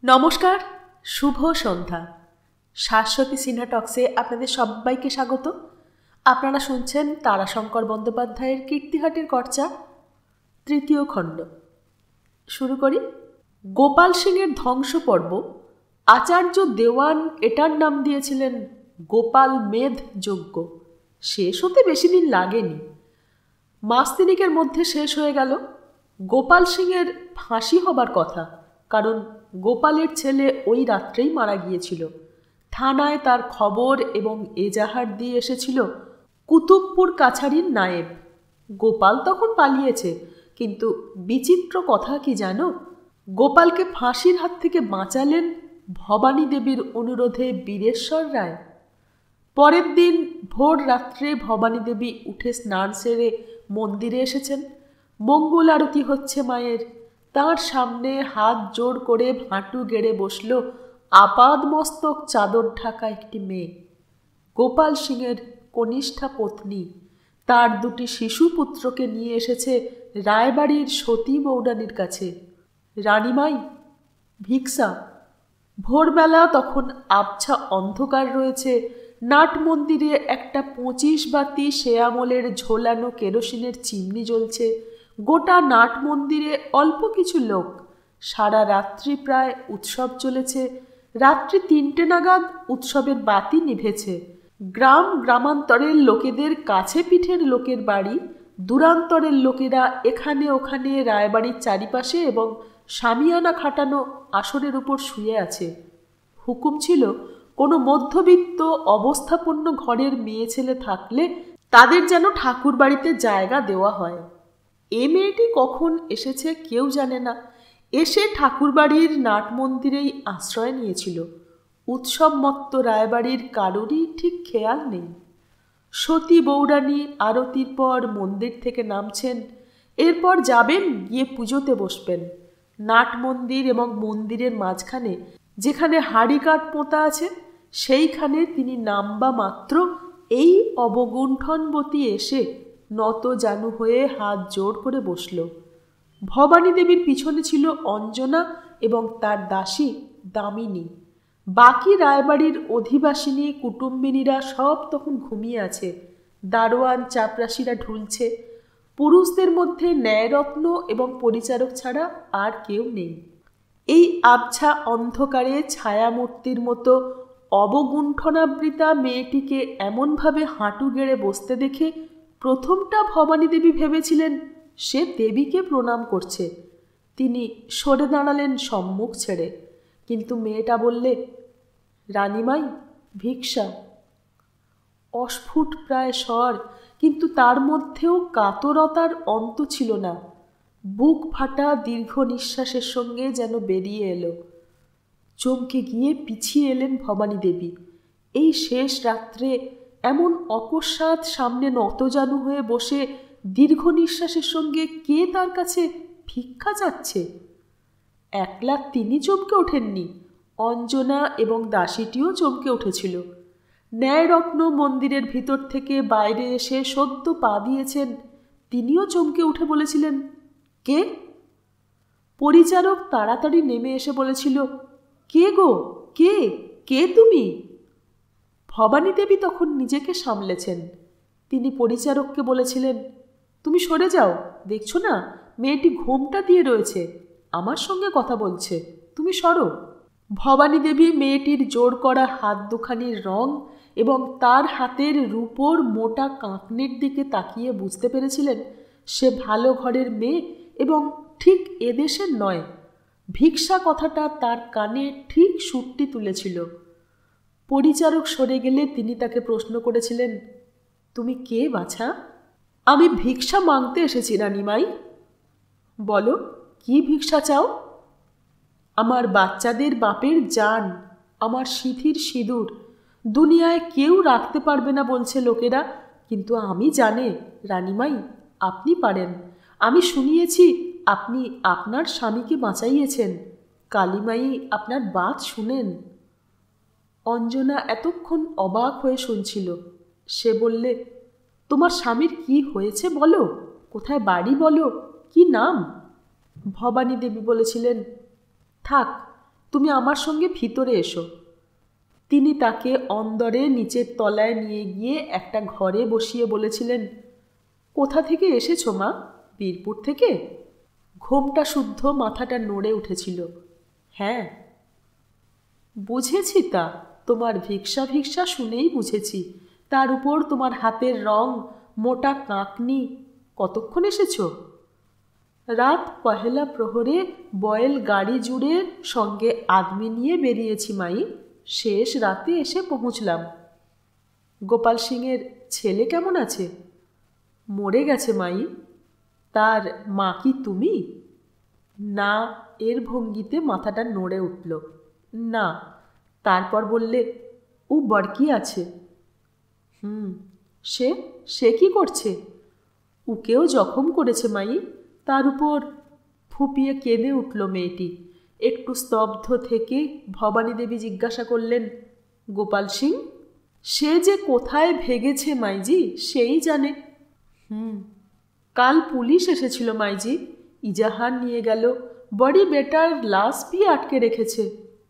নমস্কার, শুভ সন্ধ্যা। শাশ্বতী সিনহা টক্সে আপনাদের সবাইকে স্বাগত। আপনারা শুনছেন তারাশঙ্কর বন্দ্যোপাধ্যায়ের কীর্তিহাটির কর্চা, তৃতীয় খণ্ড। শুরু করি। গোপাল সিংয়ের ধ্বংস পর্ব আচার্য দেওয়ান এটার নাম দিয়েছিলেন গোপাল মেধ যজ্ঞ। শেষ হতে বেশি দিন লাগেনি, মাস তিনেকের মধ্যে শেষ হয়ে গেল। গোপাল সিংয়ের ফাঁসি হবার কথা, কারণ গোপালের ছেলে ওই রাত্রেই মারা গিয়েছিল। থানায় তার খবর এবং এজাহার দিয়ে এসেছিল কুতুবপুর কাছারির নায়েব। গোপাল তখন পালিয়েছে, কিন্তু বিচিত্র কথা কি জানো? গোপালকে ফাঁসির হাত থেকে বাঁচালেন ভবানী দেবীর অনুরোধে বীরেশ্বর রায়। পরের দিন ভোর রাত্রে ভবানী দেবী উঠে স্নান সেরে মন্দিরে এসেছেন। মঙ্গল আরতি হচ্ছে মায়ের। তাঁর সামনে হাত জোড় করে হাঁটু গেড়ে বসল আপাদ মস্তক চাদর ঢাকা একটি মেয়ে, গোপাল সিংয়ের কনিষ্ঠা পত্নী। তার দুটি শিশু পুত্রকে নিয়ে এসেছে রায়বাড়ির সতী বৌরানীর কাছে। রানীমাই, ভিক্ষা। ভোরবেলা তখন আবছা অন্ধকার রয়েছে। নাট মন্দিরে একটা 25 বাতি শেয়ামলের ঝোলানো কেরোসিনের চিমনি জ্বলছে। গোটা নাট মন্দিরে অল্প কিছু লোক। সারা রাত্রি প্রায় উৎসব চলেছে। রাত্রি 3টে নাগাদ উৎসবের বাতি নিভেছে। গ্রামান্তরের লোকেদের কাছে পিঠের লোকের বাড়ি, দূরান্তরের লোকেরা এখানে ওখানে রায়বাড়ির চারিপাশে এবং শামিয়ানা খাটানো আসরের উপর শুয়ে আছে। হুকুম ছিল, কোনো মধ্যবিত্ত অবস্থাপন্ন ঘরের মেয়ে ছেলে থাকলে তাদের যেন ঠাকুর বাড়িতে জায়গা দেওয়া হয়। এ মেয়েটি কখন এসেছে কেউ জানে না। এসে ঠাকুরবাড়ির নাট মন্দিরেই আশ্রয় নিয়েছিল। উৎসব মত্ত রায়বাড়ির কারোরই ঠিক খেয়াল নেই। সতী বৌরানী আরতির পর মন্দির থেকে নামছেন। এরপর যাবেন, গিয়ে পুজোতে বসবেন। নাট মন্দির এবং মন্দিরের মাঝখানে যেখানে হাড়িকাঠ পোঁতা আছে, সেইখানে তিনি নামবা মাত্র এই অবগুণ্ঠনবতী এসে নত জানু হয়ে হাত জোড় করে বসল। ভবানী দেবীর পিছনে ছিল অঞ্জনা এবং তার দাসী দামিনী। বাকি রায়বাড়ির অধিবাসিনী কুটুম্বিনীরা সব তখন ঘুমিয়ে আছে। দারোয়ান চাপরাশিরা ঢুলছে। পুরুষদের মধ্যে ন্যায়রত্ন এবং পরিচারক ছাড়া আর কেউ নেই। এই আবছা অন্ধকারে ছায়ামূর্তির মতো অবগুণ্ঠনাবৃতা মেয়েটিকে এমনভাবে হাঁটু গেড়ে বসতে দেখে প্রথমটা ভবানী দেবী ভেবেছিলেন সে দেবীকে প্রণাম করছে। তিনি সরে দাঁড়ালেন সম্মুখ ছেড়ে, কিন্তু মেয়েটা বললে, রানীমাই, ভিক্ষা। অস্ফুট প্রায় স্বর, কিন্তু তার মধ্যেও কাতরতার অন্ত ছিল না। বুক ফাটা দীর্ঘ নিঃশ্বাসের সঙ্গে যেন বেরিয়ে এলো। চমকে গিয়ে পিছিয়ে এলেন ভবানী দেবী। এই শেষ রাত্রে এমন অকস্মাৎ সামনে নতজানু হয়ে বসে দীর্ঘ নিঃশ্বাসের সঙ্গে কে তার কাছে ভিক্ষা চাচ্ছে? একলা তিনি চমকে ওঠেননি, অঞ্জনা এবং দাসীটিও চমকে উঠেছিল। ন্যায়রত্ন মন্দিরের ভিতর থেকে বাইরে এসে সদ্য পা দিয়েছেন, তিনিও চমকে উঠে বলেছিলেন, কে? পরিচারক তাড়াতাড়ি নেমে এসে বলেছিল, কে গো, কে কে তুমি? ভবানী দেবী তখন নিজেকে সামলেছেন। তিনি পরিচারককে বলেছিলেন, তুমি সরে যাও, দেখছো না মেয়েটি ঘোমটা দিয়ে রয়েছে, আমার সঙ্গে কথা বলছে, তুমি সরো। ভবানী দেবী মেয়েটির জোর করা হাত দুখানির রং এবং তার হাতের রূপোর মোটা কাঁকনির দিকে তাকিয়ে বুঝতে পেরেছিলেন সে ভালো ঘরের মেয়ে এবং ঠিক এদেশের নয়। ভিক্ষা কথাটা তার কানে ঠিক সুরটি তুলেছিল। পরিচারক সরে গেলে তিনি তাকে প্রশ্ন করেছিলেন, তুমি কে বাছা? আমি ভিক্ষা মাংতে এসেছি রানীমাই। বলো, কি ভিক্ষা চাও? আমার বাচ্চাদের বাপের জান, আমার সিঁথির সিঁদুর দুনিয়ায় কেউ রাখতে পারবে না বলছে লোকেরা, কিন্তু আমি জানে রানীমাই, আপনি পারেন। আমি শুনিয়েছি আপনি আপনার স্বামীকে বাঁচাইয়েছেন। কালীমাই আপনার বাত শুনেন। অঞ্জনা এতক্ষণ অবাক হয়ে শুনছিল। সে বললে, তোমার স্বামীর কি হয়েছে বলো, কোথায় বাড়ি বলো, কি নাম? ভবানী দেবী বলেছিলেন, থাক, তুমি আমার সঙ্গে ভিতরে এসো। তিনি তাকে অন্দরে নিচের তলায় নিয়ে গিয়ে একটা ঘরে বসিয়ে বলেছিলেন, কোথা থেকে এসেছো মা? বীরপুর থেকে? ঘোমটা শুদ্ধ মাথাটা নড়ে উঠেছিল। হ্যাঁ। বুঝেছি, তা তোমার ভিক্ষা ভিক্ষা শুনেই বুঝেছি। তার উপর তোমার হাতের রং, মোটা কাঁকনি। কতক্ষণ এসেছো? রাত পহেলা প্রহরে বয়েল গাড়ি জুড়ে সঙ্গে আদমি নিয়ে বেরিয়েছি মাই। শেষ রাতে এসে পৌঁছলাম। গোপাল সিংয়ের ছেলে কেমন আছে? মরে গেছে মাই। তার মা কি তুমি? না। এর ভঙ্গিতে মাথাটা নড়ে উঠল। না। তারপর বললে, ও বড়কি আছে। সে সে কি করছে? উকেও জখম করেছে মাই। তার উপর। ফুপিয়ে কেঁদে উঠল মেয়েটি। একটু স্তব্ধ থেকে ভবানী দেবী জিজ্ঞাসা করলেন, গোপাল সিং? সে যে কোথায় ভেগেছে মাইজি সেই জানে। কাল পুলিশ এসেছিল মাইজি, ইজাহার নিয়ে গেল। বড়ি বেটার লাশ भी আটকে রেখেছে।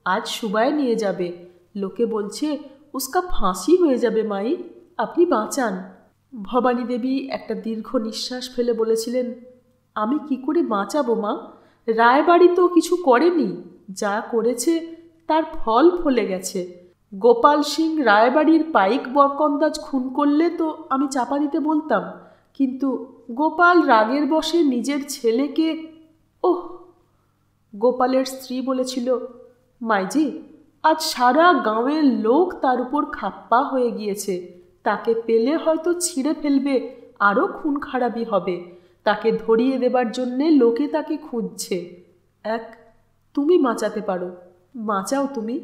আজ সুবায় নিয়ে যাবে। লোকে বলছে উসকা ফাঁসি হয়ে যাবে মাই, আপনি বাঁচান। ভবানী দেবী একটা দীর্ঘ নিঃশ্বাস ফেলে বলেছিলেন, আমি কি করে বাঁচাবো মা? রায়বাড়ি তো কিছু করেনি। যা করেছে তার ফল ফলে গেছে। গোপাল সিং রায়বাড়ির পাইক বরকন্দাজ খুন করলে তো আমি চাপা দিতে বলতাম, কিন্তু গোপাল রাগের বশে নিজের ছেলেকে। ওহ! গোপালের স্ত্রী বলেছিল, মাইজি, আজ সারা গাঁয়ের লোক তার উপর খাপ্পা হয়ে গিয়েছে। তাকে পেলে হয়তো ছিঁড়ে ফেলবে, আরও খুন খারাপি হবে। তাকে ধরিয়ে দেবার জন্যে লোকে তাকে খুঁজছে। তুমি বাঁচাতে পারো, বাঁচাও তুমি।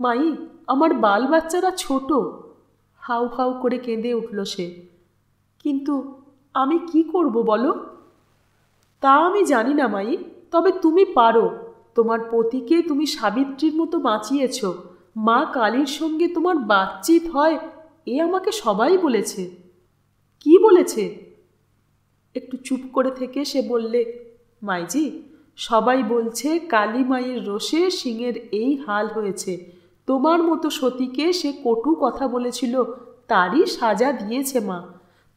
মাই, আমার বাল বাচ্চারা ছোট। হাউ হাউ করে কেঁদে উঠল সে। কিন্তু আমি কি করব বলো? তা আমি জানি না মাই, তবে তুমি পারো। তোমার পতিকে তুমি সাবিত্রীর মতো বাঁচিয়েছ। মা কালীর সঙ্গে তোমার বাতচিত হয়, এ আমাকে সবাই বলেছে। কি বলেছে? একটু চুপ করে থেকে সে বললে, মাইজি, সবাই বলছে কালী মায়ের রোষে সিংয়ের এই হাল হয়েছে। তোমার মতো সতীকে সে কটু কথা বলেছিল, তারই সাজা দিয়েছে মা।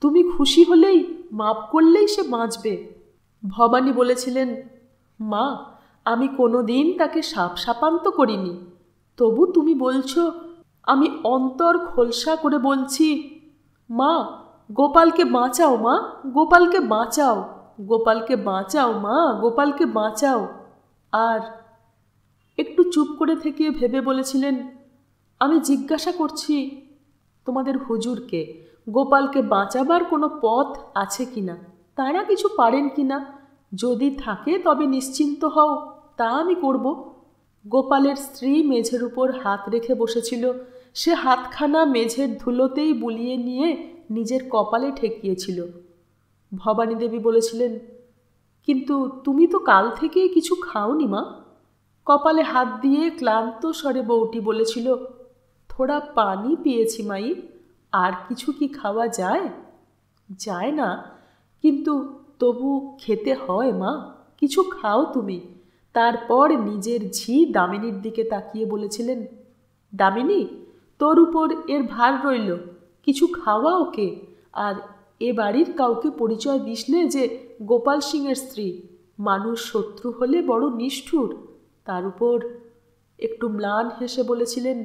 তুমি খুশি হলেই, মাপ করলেই সে বাঁচবে। ভবানী বলেছিলেন, মা, আমি কোনো দিন তাকে সাপান্ত করিনি। তবু তুমি বলছো। আমি অন্তর খোলসা করে বলছি, মা, গোপালকে বাঁচাও মা, গোপালকে বাঁচাও, গোপালকে বাঁচাও মা, গোপালকে বাঁচাও। আর একটু চুপ করে থেকে ভেবে বলেছিলেন, আমি জিজ্ঞাসা করছি তোমাদের হুজুরকে, গোপালকে বাঁচাবার কোনো পথ আছে কিনা, তারা কিছু পারেন কিনা। যদি থাকে তবে নিশ্চিন্ত হও, তা আমি করব। গোপালের স্ত্রী মেঝের উপর হাত রেখে বসেছিল। সে হাতখানা মেঝের ধুলোতেই বুলিয়ে নিয়ে নিজের কপালে ঠেকিয়েছিল। ভবানী দেবী বলেছিলেন, কিন্তু তুমি তো কাল থেকে কিছু খাওনি মা। কপালে হাত দিয়ে ক্লান্ত স্বরে বউটি বলেছিল, থোড়া পানি পিয়েছি মাই। আর কিছু কি খাওয়া যায়? যায় না, কিন্তু তবু খেতে হয় মা। কিছু খাও তুমি। তারপর নিজের ঝি দামিনীর দিকে তাকিয়ে বলেছিলেন, দামিনী, তোর উপর এর ভার রইল, কিছু খাওয়া ওকে। আর এ বাড়ির কাউকে পরিচয় দিস নে যে গোপাল সিংয়ের স্ত্রী। মানুষ শত্রু হলে বড় নিষ্ঠুর। তার উপর একটু ম্লান হেসে বলেছিলেন,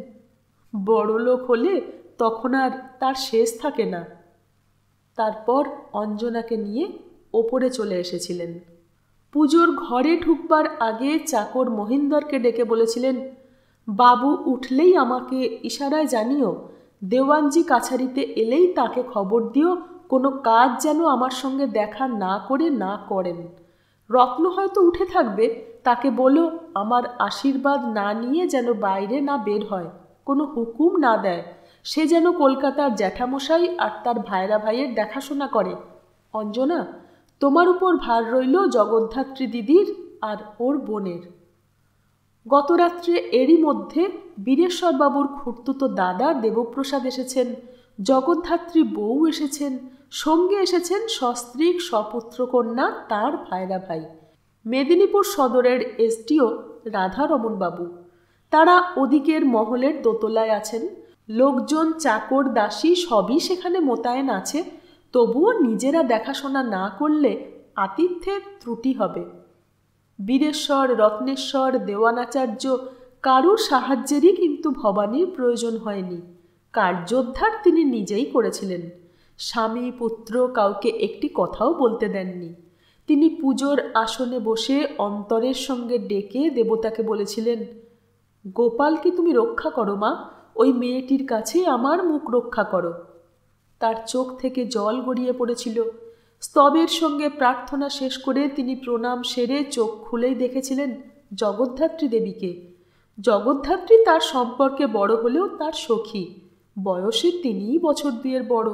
বড় লোক হলে তখন আর তার শেষ থাকে না। তারপর অঞ্জনাকে নিয়ে ওপরে চলে এসেছিলেন। পুজোর ঘরে ঢুকবার আগে চাকর মহিন্দরকে ডেকে বলেছিলেন, বাবু উঠলেই আমাকে ইশারায় জানিও। দেওয়ানজি কাছারিতে এলেই তাকে খবর দিও, কোনো কাজ যেন আমার সঙ্গে দেখা না করে না করেন। রত্ন হয়তো উঠে থাকবে, তাকে বলো আমার আশীর্বাদ না নিয়ে যেন বাইরে না বের হয়, কোনো হুকুম না দেয়। সে যেন কলকাতার জ্যাঠামশাই আর তার ভাইরা ভাইয়ের দেখাশোনা করে। অঞ্জনা, তোমার উপর ভার রইল জগদ্ধাত্রী দিদির আর ওর বোনের। গতরাত্রে এরই মধ্যে বীরেশ্বরবাবুর খুড়তুতো দাদা দেবপ্রসাদ এসেছেন, জগদ্ধাত্রী বউ এসেছেন, সঙ্গে এসেছেন সস্ত্রীক সপুত্রকন্যা তাঁর ভাইরা ভাই, মেদিনীপুর সদরের এসডিও রাধারমণবাবু, তারা ওদিকের মহলের দোতলায় আছেন। লোকজন, চাকর, দাসী সবই সেখানে মোতায়েন আছে। তবুও নিজেরা দেখাশোনা না করলে আতিথ্যের ত্রুটি হবে। বীরেশ্বর, রত্নেশ্বর, দেওয়ানাচার্য কারুর সাহায্যেরই কিন্তু ভবানীর প্রয়োজন হয়নি। কার্যোদ্ধার তিনি নিজেই করেছিলেন। স্বামী পুত্র কাউকে একটি কথাও বলতে দেননি। তিনি পুজোর আসনে বসে অন্তরের সঙ্গে ডেকে দেবতাকে বলেছিলেন, গোপালকে তুমি রক্ষা করো মা, ওই মেয়েটির কাছে আমার মুখ রক্ষা করো। তার চোখ থেকে জল গড়িয়ে পড়েছিল। স্তবের সঙ্গে প্রার্থনা শেষ করে তিনি প্রণাম সেরে চোখ খুলেই দেখেছিলেন জগদ্ধাত্রী দেবীকে। জগদ্ধাত্রী তার সম্পর্কে বড় হলেও তার সখী, বয়সে তিনিই বছর দুয়ের বড়।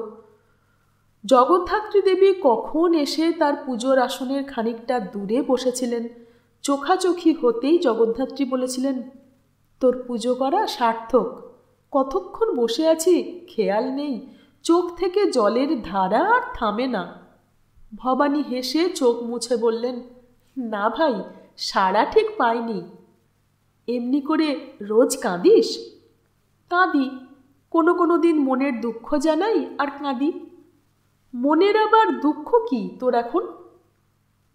জগদ্ধাত্রী দেবী কখন এসে তার পুজোর আসনের খানিকটা দূরে বসেছিলেন। চোখাচোখি হতেই জগদ্ধাত্রী বলেছিলেন, তোর পুজো করা সার্থক। কতক্ষণ বসে আছি খেয়াল নেই, চোখ থেকে জলের ধারা আর থামে না। ভবানী হেসে চোখ মুছে বললেন, না ভাই, সাড়া ঠিক পাইনি। এমনি করে রোজ কাঁদিস? কাঁদি, কোনো দিন মনের দুঃখ জানাই আর কাঁদি। মনের আবার দুঃখ কি তোর এখন?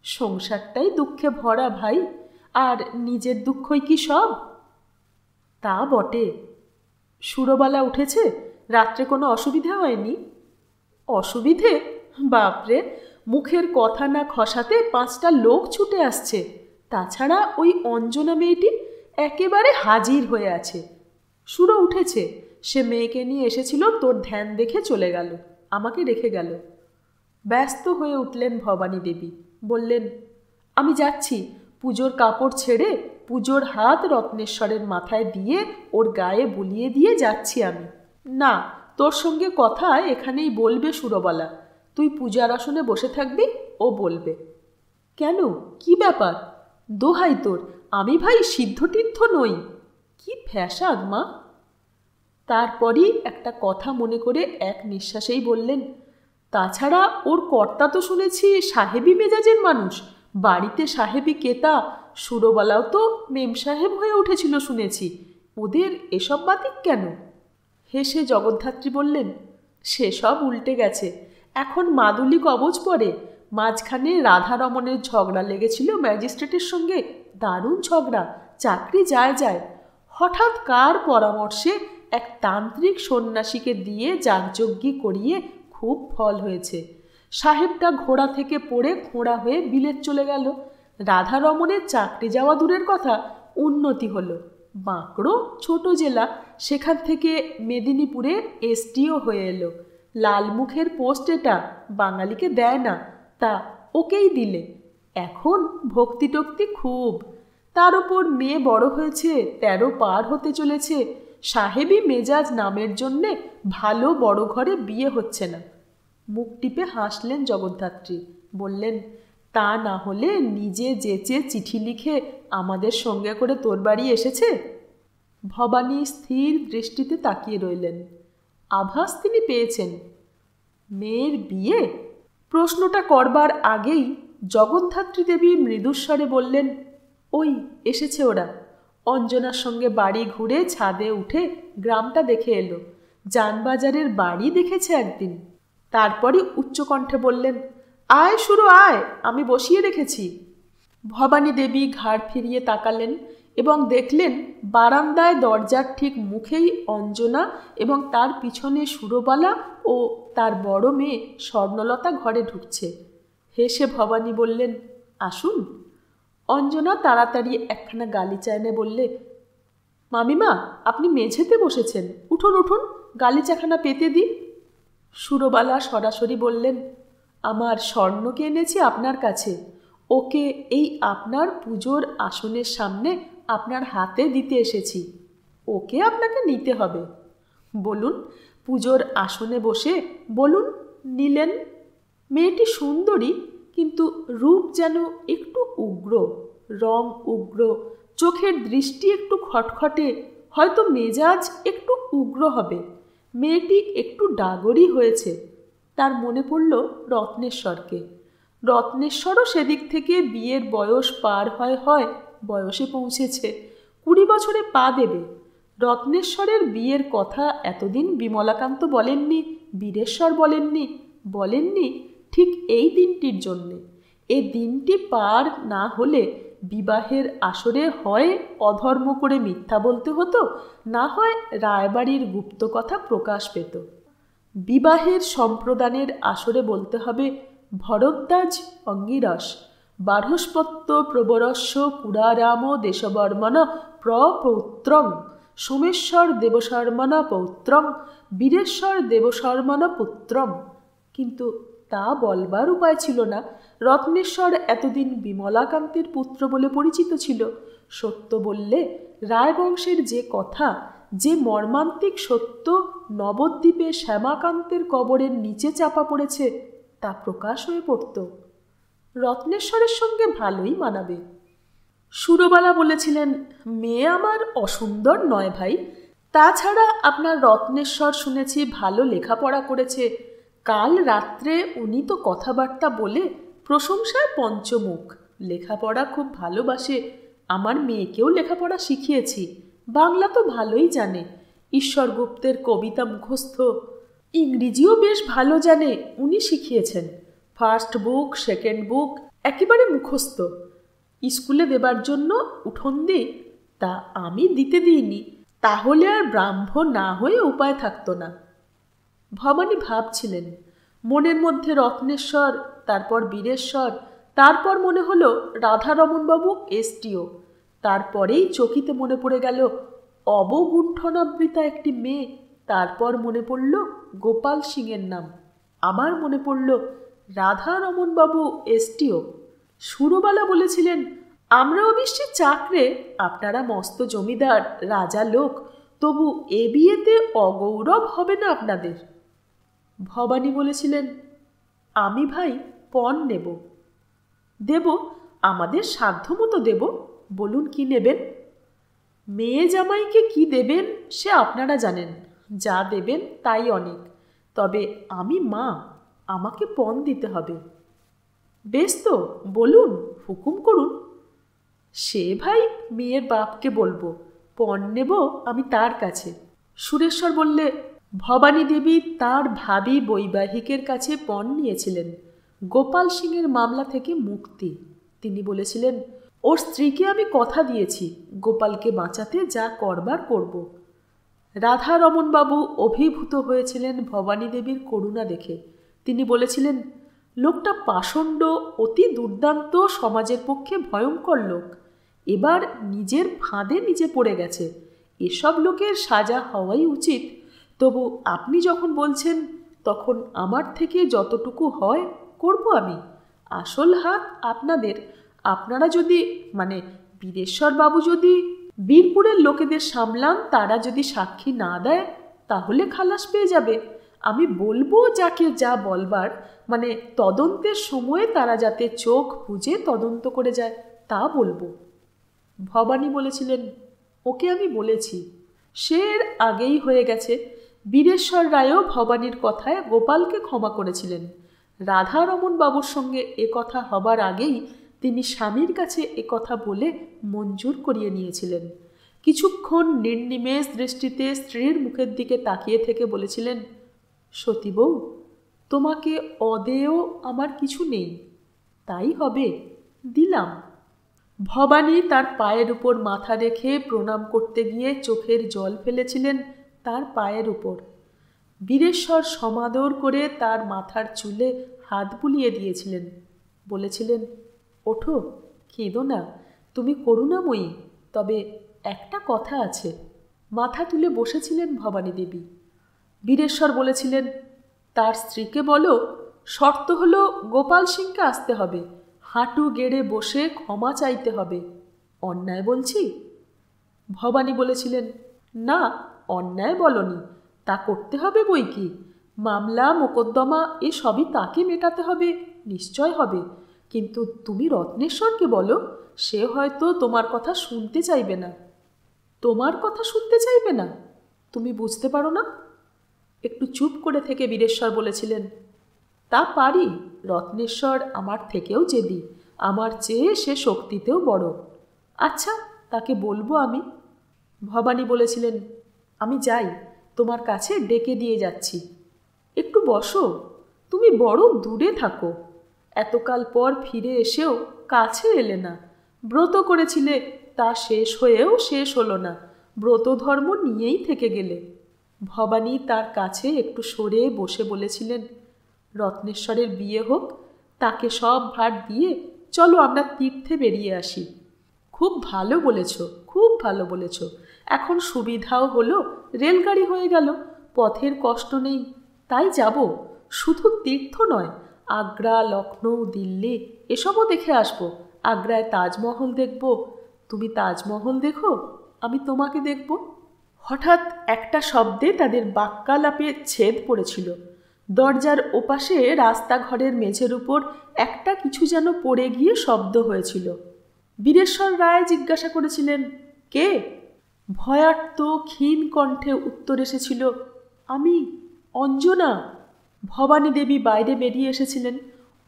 সংসারটাই দুঃখে ভরা ভাই, আর নিজের দুঃখই কি সব? তা বটে। সুরবালা উঠেছে? রাত্রে কোনো অসুবিধা হয়নি? অসুবিধে? বাপরে, মুখের কথা না খসাতে 5টা লোক ছুটে আসছে। তাছাড়া ওই অঞ্জনা মেয়েটি একেবারে হাজির হয়ে আছে। সুরো উঠেছে, সে মেয়েকে নিয়ে এসেছিল, তোর ধ্যান দেখে চলে গেল, আমাকে রেখে গেল। ব্যস্ত হয়ে উঠলেন ভবানী দেবী, বললেন, আমি যাচ্ছি। পুজোর কাপড় ছেড়ে পুজোর হাত রত্নেশ্বরের মাথায় দিয়ে ওর গায়ে বুলিয়ে দিয়ে যাচ্ছি আমি। না, তোর সঙ্গে কথা এখানেই বলবে সুরবালা। তুই পূজার আসনে বসে থাকবি, ও বলবে। কেন, কি ব্যাপার? দোহাই তোর, আমি ভাই সিদ্ধতীর্থ নই। কি ফ্যাসাদ মা! তারপরই একটা কথা মনে করে এক নিঃশ্বাসেই বললেন, তাছাড়া ওর কর্তা তো শুনেছি সাহেবী মেজাজের মানুষ, বাড়িতে সাহেবী কেতা। সুরবালাও তো মেম সাহেব হয়ে উঠেছিল শুনেছি। ওদের এসব বাতিক কেন? হেসে জগদ্ধাত্রী বললেন, সেসব উল্টে গেছে। এখন মাদুলি কবচ পরে। মাঝখানে রাধারমণের ঝগড়া লেগেছিল ম্যাজিস্ট্রেটের সঙ্গে, দারুণ ঝগড়া, চাকরি যায়। হঠাৎ কার পরামর্শে এক তান্ত্রিক সন্ন্যাসীকে দিয়ে যাগযজ্ঞী করিয়ে খুব ফল হয়েছে। সাহেবটা ঘোড়া থেকে পড়ে খোঁড়া হয়ে বিলেত চলে গেল। রাধারমণের চাকরি যাওয়া দূরের কথা, উন্নতি হলো। বাঁকড়ো ছোট জেলা, সেখান থেকে মেদিনীপুরে এসডিও হয়ে এলো। লালমুখের পোস্ট এটা, বাঙালিকে দেয় না, তা ওকেই দিলে। এখন ভক্তি টক্তি খুব। তার ওপর মেয়ে বড় হয়েছে, 13 পার হতে চলেছে। সাহেবী মেজাজ নামের জন্যে ভালো বড় ঘরে বিয়ে হচ্ছে না। মুখ টিপে হাসলেন জগদ্ধাত্রী, বললেন, তা না হলে নিজে যেচে চিঠি লিখে আমাদের সঙ্গে করে তোর বাড়ি এসেছে? ভবানী স্থির দৃষ্টিতে তাকিয়ে রইলেন। আভাস তিনি পেয়েছেন। মেয়ের বিয়ে? প্রশ্নটা করবার আগেই জগদ্ধাত্রী দেবী মৃদুস্বরে বললেন, ওই এসেছে ওরা। অঞ্জনার সঙ্গে বাড়ি ঘুরে ছাদে উঠে গ্রামটা দেখে এলো। জানবাজারের বাড়ি দেখেছে একদিন। তারপরই উচ্চকণ্ঠে বললেন, আয় শুরু আয়, আমি বসিয়ে রেখেছি। ভবানী দেবী ঘাড় ফিরিয়ে তাকালেন এবং দেখলেন বারান্দায় দরজার ঠিক মুখেই অঞ্জনা এবং তার পিছনে সুরবালা ও তার বড় মেয়ে স্বর্ণলতা ঘরে ঢুকছে। হেসে ভবানী বললেন, আসুন। অঞ্জনা তাড়াতাড়ি একখানা গালিচা এনে বললে, মামিমা, আপনি মেঝেতে বসেছেন, উঠুন উঠুন, গালিচাখানা পেতে দিই। সুরবালা সরাসরি বললেন, আমার স্বর্ণকে এনেছি আপনার কাছে। ওকে এই আপনার পুজোর আসনের সামনে আপনার হাতে দিতে এসেছি। ওকে আপনাকে নিতে হবে। বলুন, পুজোর আসনে বসে বলুন। নিলেন। মেয়েটি সুন্দরী, কিন্তু রূপ যেন একটু উগ্র, রং উগ্র, চোখের দৃষ্টি একটু খটখটে, হয়তো মেজাজ একটু উগ্র হবে। মেয়েটি একটু ডাগরি হয়েছে। তার মনে পড়ল রত্নেশ্বরকে। রত্নেশ্বরও সেদিক থেকে বিয়ের বয়স পার হয় বয়সে পৌঁছেছে। 20 বছরে পা দেবে। রত্নেশ্বরের বিয়ের কথা এতদিন বিমলাকান্ত বলেননি, বীরেশ্বর বলেননি ঠিক এই দিনটির জন্যে। এই দিনটি পার না হলে বিবাহের আসরে হয় অধর্ম করে মিথ্যা বলতে হতো, না হয় রায়বাড়ির গুপ্ত কথা প্রকাশ পেত। বিবাহের সম্প্রদানের আসরে বলতে হবে ভরদ্বাজ অঙ্গিরস বার্হস্পত্য প্রবরস্য পুরারাম দেশবর্মণ প্রপৌত্রং সোমেশ্বর দেবশর্মণ পৌত্রং বীরেশ্বর দেবশর্মণ পুত্রং। কিন্তু তা বলবার উপায় ছিল না। রত্নেশ্বর এতদিন বিমলাকান্তের পুত্র বলে পরিচিত ছিল। সত্য বললে রায়বংশের যে কথা, যে মর্মান্তিক সত্য নবদ্বীপে শ্যামাকান্তের কবরের নিচে চাপা পড়েছে, তা প্রকাশ হয়ে পড়ত। রত্নেশ্বরের সঙ্গে ভালোই মানাবে। সুরবালা বলেছিলেন, মেয়ে আমার অসুন্দর নয় ভাই। তাছাড়া আপনার রত্নেশ্বর শুনেছি ভালো লেখাপড়া করেছে। কাল রাত্রে উনি তো কথাবার্তা বলে প্রশংসায় পঞ্চমুখ। লেখাপড়া খুব ভালোবাসে। আমার মেয়েকেও লেখাপড়া শিখিয়েছি। বাংলা তো ভালোই জানে, ঈশ্বরগুপ্তের কবিতা মুখস্থ। ইংরেজিও বেশ ভালো জানে, উনি শিখিয়েছেন। ফার্স্ট বুক, সেকেন্ড বুক একেবারে মুখস্থ। স্কুলে দেবার জন্য উঠোন দিই, তা আমি দিতে দিইনি। তাহলে আর ব্রাহ্ম না হয়ে উপায় থাকতো না। ভবানী ভাবছিলেন, মনের মধ্যে রত্নেশ্বর, তারপর বীরেশ্বর, তারপর মনে হলো রাধারমণবাবু এসটিও। তারপরেই চকিতে মনে পড়ে গেল অবগুণ্ঠনাবৃতা একটি মেয়ে। তারপর মনে পড়ল গোপাল সিংয়ের নাম। আবার মনে পড়ল রাধারমণবাবু এসটিও। সুরবালা বলেছিলেন, আমরা অবশ্যই চাকরে, আপনারা মস্ত জমিদার, রাজা লোক, তবু এ বিয়েতে অগৌরব হবে না আপনাদের। ভবানী বলেছিলেন, আমি ভাই পণ নেব। দেব, আমাদের সাধ্যমতো দেব। বলুন কি নেবেন? মেয়ে জামাইকে কি দেবেন সে আপনারা জানেন। যা দেবেন তাই অনেক। তবে আমি মা, আমাকে পণ দিতে হবে। বেশ তো, বলুন, হুকুম করুন। সে ভাই মেয়ের বাপকে বলবো, পণ নেব আমি তার কাছে। সুরেশ্বর বললে, ভবানী দেবী তাঁর ভাবী বৈবাহিকের কাছে পণ নিয়েছিলেন গোপাল সিংয়ের মামলা থেকে মুক্তি। তিনি বলেছিলেন, ওর স্ত্রীকে আমি কথা দিয়েছি গোপালকে বাঁচাতে যা করবার করব। রাধারমণবাবু অভিভূত হয়েছিলেন ভবানী দেবীর করুণা দেখে। তিনি বলেছিলেন, লোকটা পাষণ্ড, অতি দুর্দান্ত, সমাজের পক্ষে ভয়ঙ্কর লোক। এবার নিজের ফাঁদে নিজে পড়ে গেছে। এসব লোকের সাজা হওয়াই উচিত। তবু আপনি যখন বলছেন, তখন আমার থেকে যতটুকু হয় করব আমি। আসল হাত আপনাদের। আপনারা যদি, মানে বীরেশ্বরবাবু যদি বীরপুরের লোকেদের সামলান, তারা যদি সাক্ষী না দেয়, তাহলে খালাস পেয়ে যাবে। আমি বলবো যাকে যা বলবার, মানে তদন্তের সময়ে তারা যাতে চোখ বুজে তদন্ত করে যায়, তা বলবো। ভবানী বলেছিলেন, ওকে আমি বলেছি, সে আগেই হয়ে গেছে। বীরেশ্বর রায়ও ভবানীর কথায় গোপালকে ক্ষমা করেছিলেন। রাধারমণ বাবুর সঙ্গে এ কথা হবার আগেই তিনি স্বামীর কাছে এ কথা বলে মঞ্জুর করিয়ে নিয়েছিলেন। কিছুক্ষণ নির্নিমেষ দৃষ্টিতে স্ত্রীর মুখের দিকে তাকিয়ে থেকে বলেছিলেন, সতী বউ, তোমাকে অদেয় আমার কিছু নেই, তাই হবে, দিলাম। ভবানী তার পায়ের উপর মাথা রেখে প্রণাম করতে গিয়ে চোখের জল ফেলেছিলেন তার পায়ের উপর। বীরেশ্বর সমাদর করে তার মাথার চুলে হাত বুলিয়ে দিয়েছিলেন। বলেছিলেন, ওঠো, কেঁদো না, তুমি করুণাময়ী, তবে একটা কথা আছে। মাথা তুলে বসেছিলেন ভবানী দেবী। বীরেশ্বর বলেছিলেন, তার স্ত্রীকে বলো, শর্ত হলো গোপাল সিংকে আসতে হবে, হাঁটু গেড়ে বসে ক্ষমা চাইতে হবে। অন্যায় বলছি? ভবানী বলেছিলেন, না, অন্যায় বলনি, তা করতে হবে বই কি। মামলা মোকদ্দমা এ সবই তাকে মেটাতে হবে, নিশ্চয় হবে। কিন্তু তুমি রত্নেশ্বরকে বলো, সে হয়তো তোমার কথা শুনতে চাইবে না। তোমার কথা শুনতে চাইবে না? তুমি বুঝতে পারো না? একটু চুপ করে থেকে বীরেশ্বর বলেছিলেন, তা পারি। রত্নেশ্বর আমার থেকেও জেদি, আমার চেয়ে সে শক্তিতেও বড়। আচ্ছা, তাকে বলবো আমি? ভবানী বলেছিলেন, আমি যাই, তোমার কাছে ডেকে দিয়ে যাচ্ছি। একটু বসো, তুমি বড় দূরে থাকো, এতকাল পর ফিরে এসেও কাছে এলে না। ব্রত করেছিলে, তা শেষ হয়েও শেষ হলো না, ব্রত ধর্ম নিয়েই থেকে গেলে। ভবানী তার কাছে একটু সরে বসে বলেছিলেন, রত্নেশ্বরের বিয়ে হোক, তাকে সব ভার দিয়ে চলো আমরা তীর্থে বেরিয়ে আসি। খুব ভালো বলেছ, খুব ভালো বলেছ। এখন সুবিধাও হলো, রেলগাড়ি হয়ে গেল, পথের কষ্ট নেই। তাই যাব, শুধু তীর্থ নয়, আগ্রা, লখনৌ, দিল্লি এসবও দেখে আসবো। আগ্রায় তাজমহল দেখব, তুমি তাজমহল দেখো, আমি তোমাকে দেখব। হঠাৎ একটা শব্দে তাদের বাক্যালাপে ছেদ পড়েছিল। দরজার ওপাশে রাস্তাঘরের মেঝের উপর একটা কিছু যেন পড়ে গিয়ে শব্দ হয়েছিল। বীরেশ্বর রায় জিজ্ঞাসা করেছিলেন, কে? ভয়ার্ত ক্ষীণ কণ্ঠে উত্তর এসেছিল, আমি, অঞ্জনা। ভবানী দেবী বাইরে বেরিয়ে এসেছিলেন।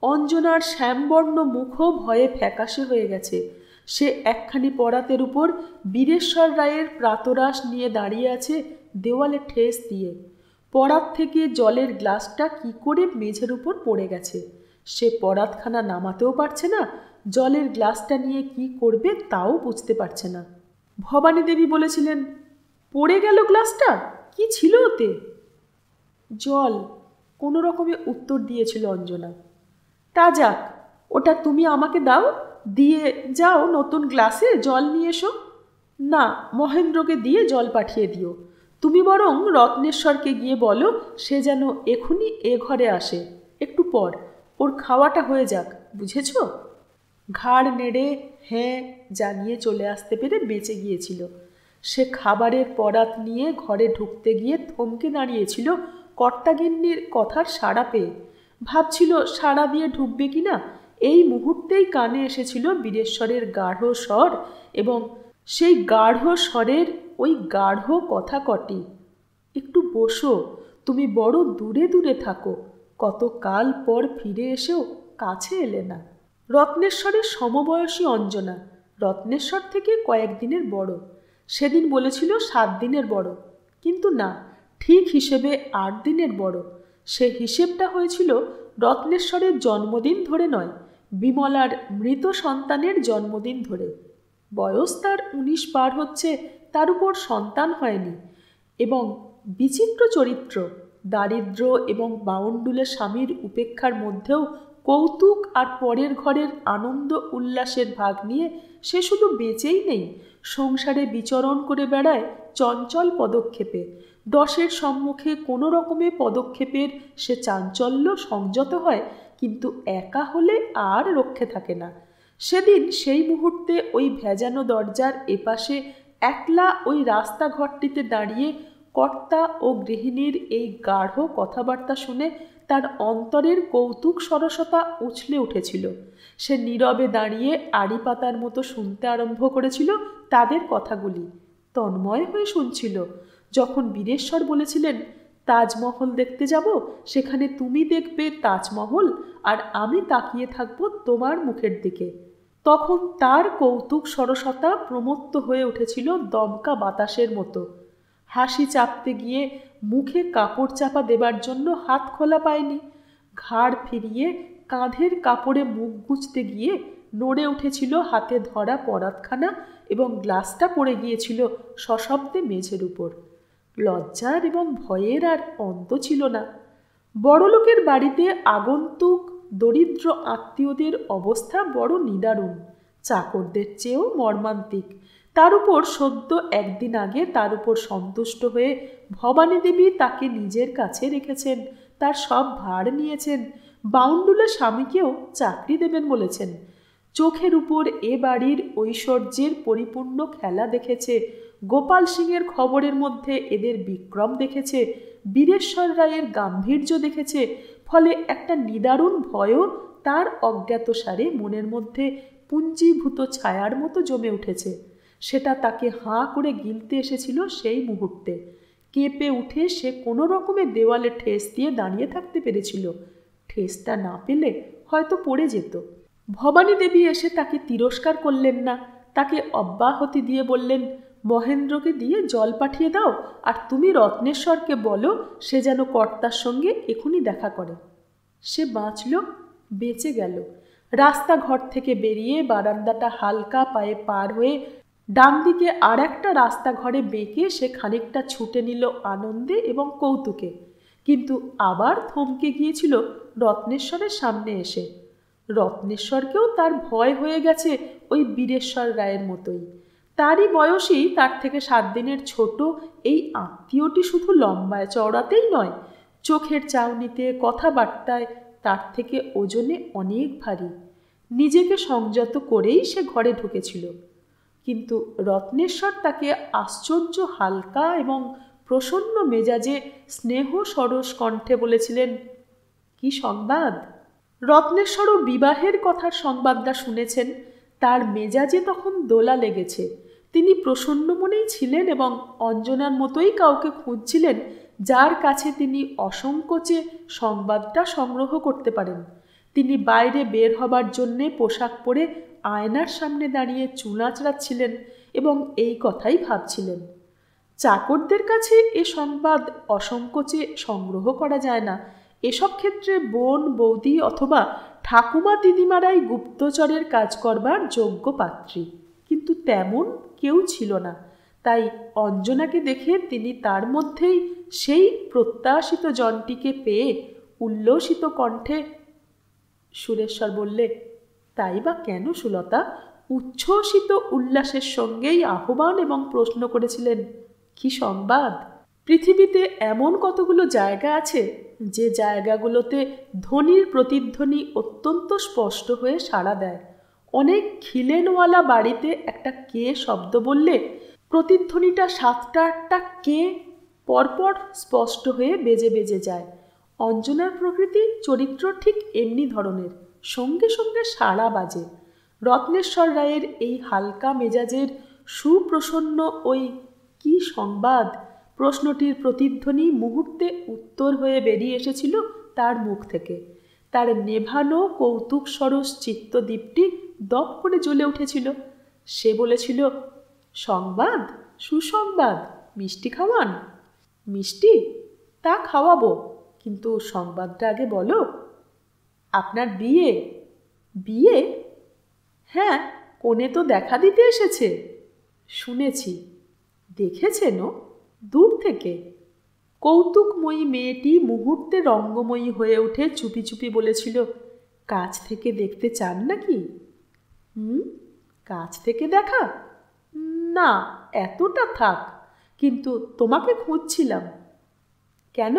অঞ্জনার শ্যামবর্ণ মুখও ভয়ে ফ্যাকাশে হয়ে গেছে। সে একখানি পরাতের উপর বীরেশ্বর রায়ের প্রাতরাশ নিয়ে দাঁড়িয়ে আছে, দেওয়ালে ঠেস দিয়ে। পরাত থেকে জলের গ্লাসটা কি করে মেঝের উপর পড়ে গেছে। সে পরাতখানা নামাতেও পারছে না, জলের গ্লাসটা নিয়ে কি করবে তাও বুঝতে পারছে না। ভবানী দেবী বলেছিলেন, পড়ে গেল গ্লাসটা? কি ছিল ওতে? জল, কোনো রকমে উত্তর দিয়েছিল অঞ্জনা। তা যাক, ওটা তুমি আমাকে দাও, দিয়ে যাও নতুন গ্লাসে জল নিয়ে এসো। না, মহেন্দ্রকে দিয়ে জল পাঠিয়ে দিও। তুমি বরং রত্নেশ্বরকে গিয়ে বলো সে যেন এখুনি এ ঘরে আসে, একটু পর, ওর খাওয়াটা হয়ে যাক, বুঝেছ? ঘাড় নেড়ে হ্যাঁ জানিয়ে চলে আসতে পেরে বেঁচে গিয়েছিল। সে খাবারের পরাত নিয়ে ঘরে ঢুকতে গিয়ে থমকে দাঁড়িয়েছিল কর্তাগিন্নির কথার সাড়া পেয়ে। ভাবছিল সাড়া দিয়ে ঢুকবে কিনা। এই মুহূর্তেই কানে এসেছিল বীরেশ্বরের গাঢ় স্বর, এবং সেই গাঢ় স্বরের ওই গাঢ় কথা কটি, একটু বসো, তুমি বড় দূরে দূরে থাকো, কত কাল পর ফিরে এসেও কাছে এলে না। রত্নেশ্বরের সমবয়সী অঞ্জনা, রত্নেশ্বর থেকে কয়েকদিনের বড়। সেদিন বলেছিল 7 দিনের বড়, কিন্তু না, ঠিক হিসেবে 8 দিনের বড়। সে হিসেবটা হয়েছিল রত্নেশ্বরের জন্মদিন ধরে নয়, বিমলার মৃত সন্তানের জন্মদিন ধরে। বয়স তার 19 পার হচ্ছে, তার উপর সন্তান হয়নি, এবং বিচিত্র চরিত্র, দারিদ্র্য এবং বাউন্ডুলে স্বামীর উপেক্ষার মধ্যেও কৌতুক আর পরের ঘরের আনন্দ উল্লাসের ভাগ নিয়ে সে শুধু বেঁচেই নেই, সংসারে বিচরণ করে বেড়ায় চঞ্চল পদক্ষেপে। 10-এর সম্মুখে কোনো রকমে পদক্ষেপের সে চাঞ্চল্য সংযত হয়, কিন্তু একা হলে আর রক্ষে থাকে না। সেদিন সেই মুহূর্তে ওই ভেজানো দরজার এপাশে একলা ওই রাস্তাঘরটিতে দাঁড়িয়ে কর্তা ও গৃহিণীর এই গাঢ় কথাবার্তা শুনে তার অন্তরের কৌতুক সরসতা উছলে উঠেছিল। সে নীরবে দাঁড়িয়ে আড়ি পাতার মতো শুনতে আরম্ভ করেছিল তাদের কথাগুলি, তন্ময় হয়ে শুনছিল। যখন বীরেশ্বর বলেছিলেন, তাজমহল দেখতে যাব, সেখানে তুমি দেখবে তাজমহল আর আমি তাকিয়ে থাকবো তোমার মুখের দিকে, তখন তার কৌতুক সরসতা প্রমত্ত হয়ে উঠেছিল দমকা বাতাসের মতো। হাসি চাপতে গিয়ে মুখে কাপড় চাপা দেবার জন্য হাত খোলা পায়নি। ঘাড় ফিরিয়ে কাঁধের কাপড়ে মুখ গুজতে গিয়ে নড়ে উঠেছিল হাতে ধরা পরাতখানা, এবং গ্লাসটা পড়ে গিয়েছিল সশব্দে মেঝের উপর। লজ্জার এবং ভয়ের আর অন্ত ছিল না। বড়লোকের বাড়িতে আগন্তুক দরিদ্র আত্মীয়দের অবস্থা বড় নিদারুণ, চাকরদের চেয়েও মর্মান্তিক। তার উপর সদ্য একদিন আগে তার উপর সন্তুষ্ট হয়ে ভবানী দেবী তাকে নিজের কাছে রেখেছেন, তার সব ভার নিয়েছেন, বাউন্ডুলে স্বামীকেও চাকরি দেবেন বলেছেন। চোখের উপর এ বাড়ির ঐশ্বর্যের পরিপূর্ণ খেলা দেখেছে, গোপাল সিংয়ের খবরের মধ্যে এদের বিক্রম দেখেছে, বীরেশ্বর রায়ের গাম্ভীর্য দেখেছে। ফলে একটা নিদারুণ ভয়ও তার অজ্ঞাতসারে মনের মধ্যে পুঞ্জীভূত ছায়ার মতো জমে উঠেছে। সেটা তাকে হাঁ করে গিলতে এসেছিল সেই মুহূর্তে। কেঁপে উঠে সে কোনো রকমে দেওয়ালে ঠেস দিয়ে দাঁড়িয়ে থাকতে পেরেছিল। ঠেসটা না পেলে হয়তো পড়ে যেত। ভবানী দেবী এসে তাকে তিরস্কার করলেন না, তাকে অব্যাহতি দিয়ে বললেন, মহেন্দ্রকে দিয়ে জল পাঠিয়ে দাও, আর তুমি রত্নেশ্বরকে বলো সে যেন কর্তার সঙ্গে এখনই দেখা করে। সে বাঁচল, বেঁচে গেল। রাস্তাঘর থেকে বেরিয়ে বারান্দাটা হালকা পায়ে পার হয়ে ডান দিকে আর একটা রাস্তাঘরে বেঁকে সে খানিকটা ছুটে নিল আনন্দে এবং কৌতুকে, কিন্তু আবার থমকে গিয়েছিল রত্নেশ্বরের সামনে এসে। রত্নেশ্বরকেও তার ভয় হয়ে গেছে ওই বীরেশ্বর রায়ের মতোই। তারই বয়সী, তার থেকে 7 দিনের ছোট এই আত্মীয়টি শুধু লম্বায় চওড়াতেই নয়, চোখের চাউনিতে, কথাবার্তায় তার থেকে ওজনে অনেক ভারী। নিজেকে সংযত করেই সে ঘরে ঢুকেছিল, কিন্তু রত্নেশ্বর তাকে আশ্চর্য হালকা এবং প্রসন্ন মেজাজে স্নেহ সরস কণ্ঠে বলেছিলেন, কি সংবাদ? রত্নেশ্বরও বিবাহের কথার সংবাদটা শুনেছেন। তার মেজাজে তখন দোলা লেগেছে। তিনি প্রসন্ন মনেই ছিলেন এবং অঞ্জনার মতোই কাউকে খুঁজছিলেন যার কাছে তিনি অসংকোচে সংবাদটা সংগ্রহ করতে পারেন। তিনি বাইরে বের হবার জন্যে পোশাক পরে আয়নার সামনে দাঁড়িয়ে চুল আঁচড়াচ্ছিলেন এবং এই কথাই ভাবছিলেন। চাকরদের কাছে এ সংবাদ অসংকোচে সংগ্রহ করা যায় না। এসব ক্ষেত্রে বোন, বৌদি অথবা ঠাকুমা দিদিমারাই গুপ্তচরের কাজ করবার যোগ্য পাত্রী, কিন্তু তেমন কেউ ছিল না। তাই অঞ্জনাকে দেখে তিনি তার মধ্যেই সেই প্রত্যাশিত জনটিকে পেয়ে উল্লসিত কণ্ঠে সুরেশ্বর বললে, তাই বা কেন সুলতা? উচ্ছ্বসিত উল্লাসের সঙ্গেই আহ্বান এবং প্রশ্ন করেছিলেন, কি সংবাদ? পৃথিবীতে এমন কতগুলো জায়গা আছে যে জায়গাগুলোতে ধ্বনির প্রতিধ্বনি অত্যন্ত স্পষ্ট হয়ে সাড়া দেয়। অনেক খিলেনওয়ালা বাড়িতে একটা কে শব্দ বললে প্রতিধ্বনিটা 7-8টা কে পরপর স্পষ্ট হয়ে বেজে বেজে যায়। অঞ্জনার প্রকৃতি চরিত্র ঠিক এমনি ধরনের, সঙ্গে সঙ্গে সাড়া বাজে। রত্নেশ্বর রায়ের এই হালকা মেজাজের সুপ্রসন্ন ওই কি সংবাদ প্রশ্নটির প্রতিধ্বনি মুহূর্তে উত্তর হয়ে বেরিয়ে এসেছিল তার মুখ থেকে। তার নেভানো কৌতুক সরস চিত্তদীপটি দপ করে জ্বলে উঠেছিল। সে বলেছিল, সংবাদ? সুসংবাদ? মিষ্টি খাওয়ান? মিষ্টি? তা খাওয়াবো, কিন্তু সংবাদটা আগে বলো। আপনার বিয়ে? বিয়ে? হ্যাঁ, কনে তো দেখা দিতে এসেছে। শুনেছি। দেখেছেনও? দূর থেকে। কৌতুকময়ী মেয়েটি মুহূর্তে রঙ্গময়ী হয়ে উঠে চুপি চুপি বলেছিল, কাছ থেকে দেখতে চান নাকি? কাছ থেকে দেখা? না, এতটা থাক, কিন্তু তোমাকে খুঁজছিলাম। কেন?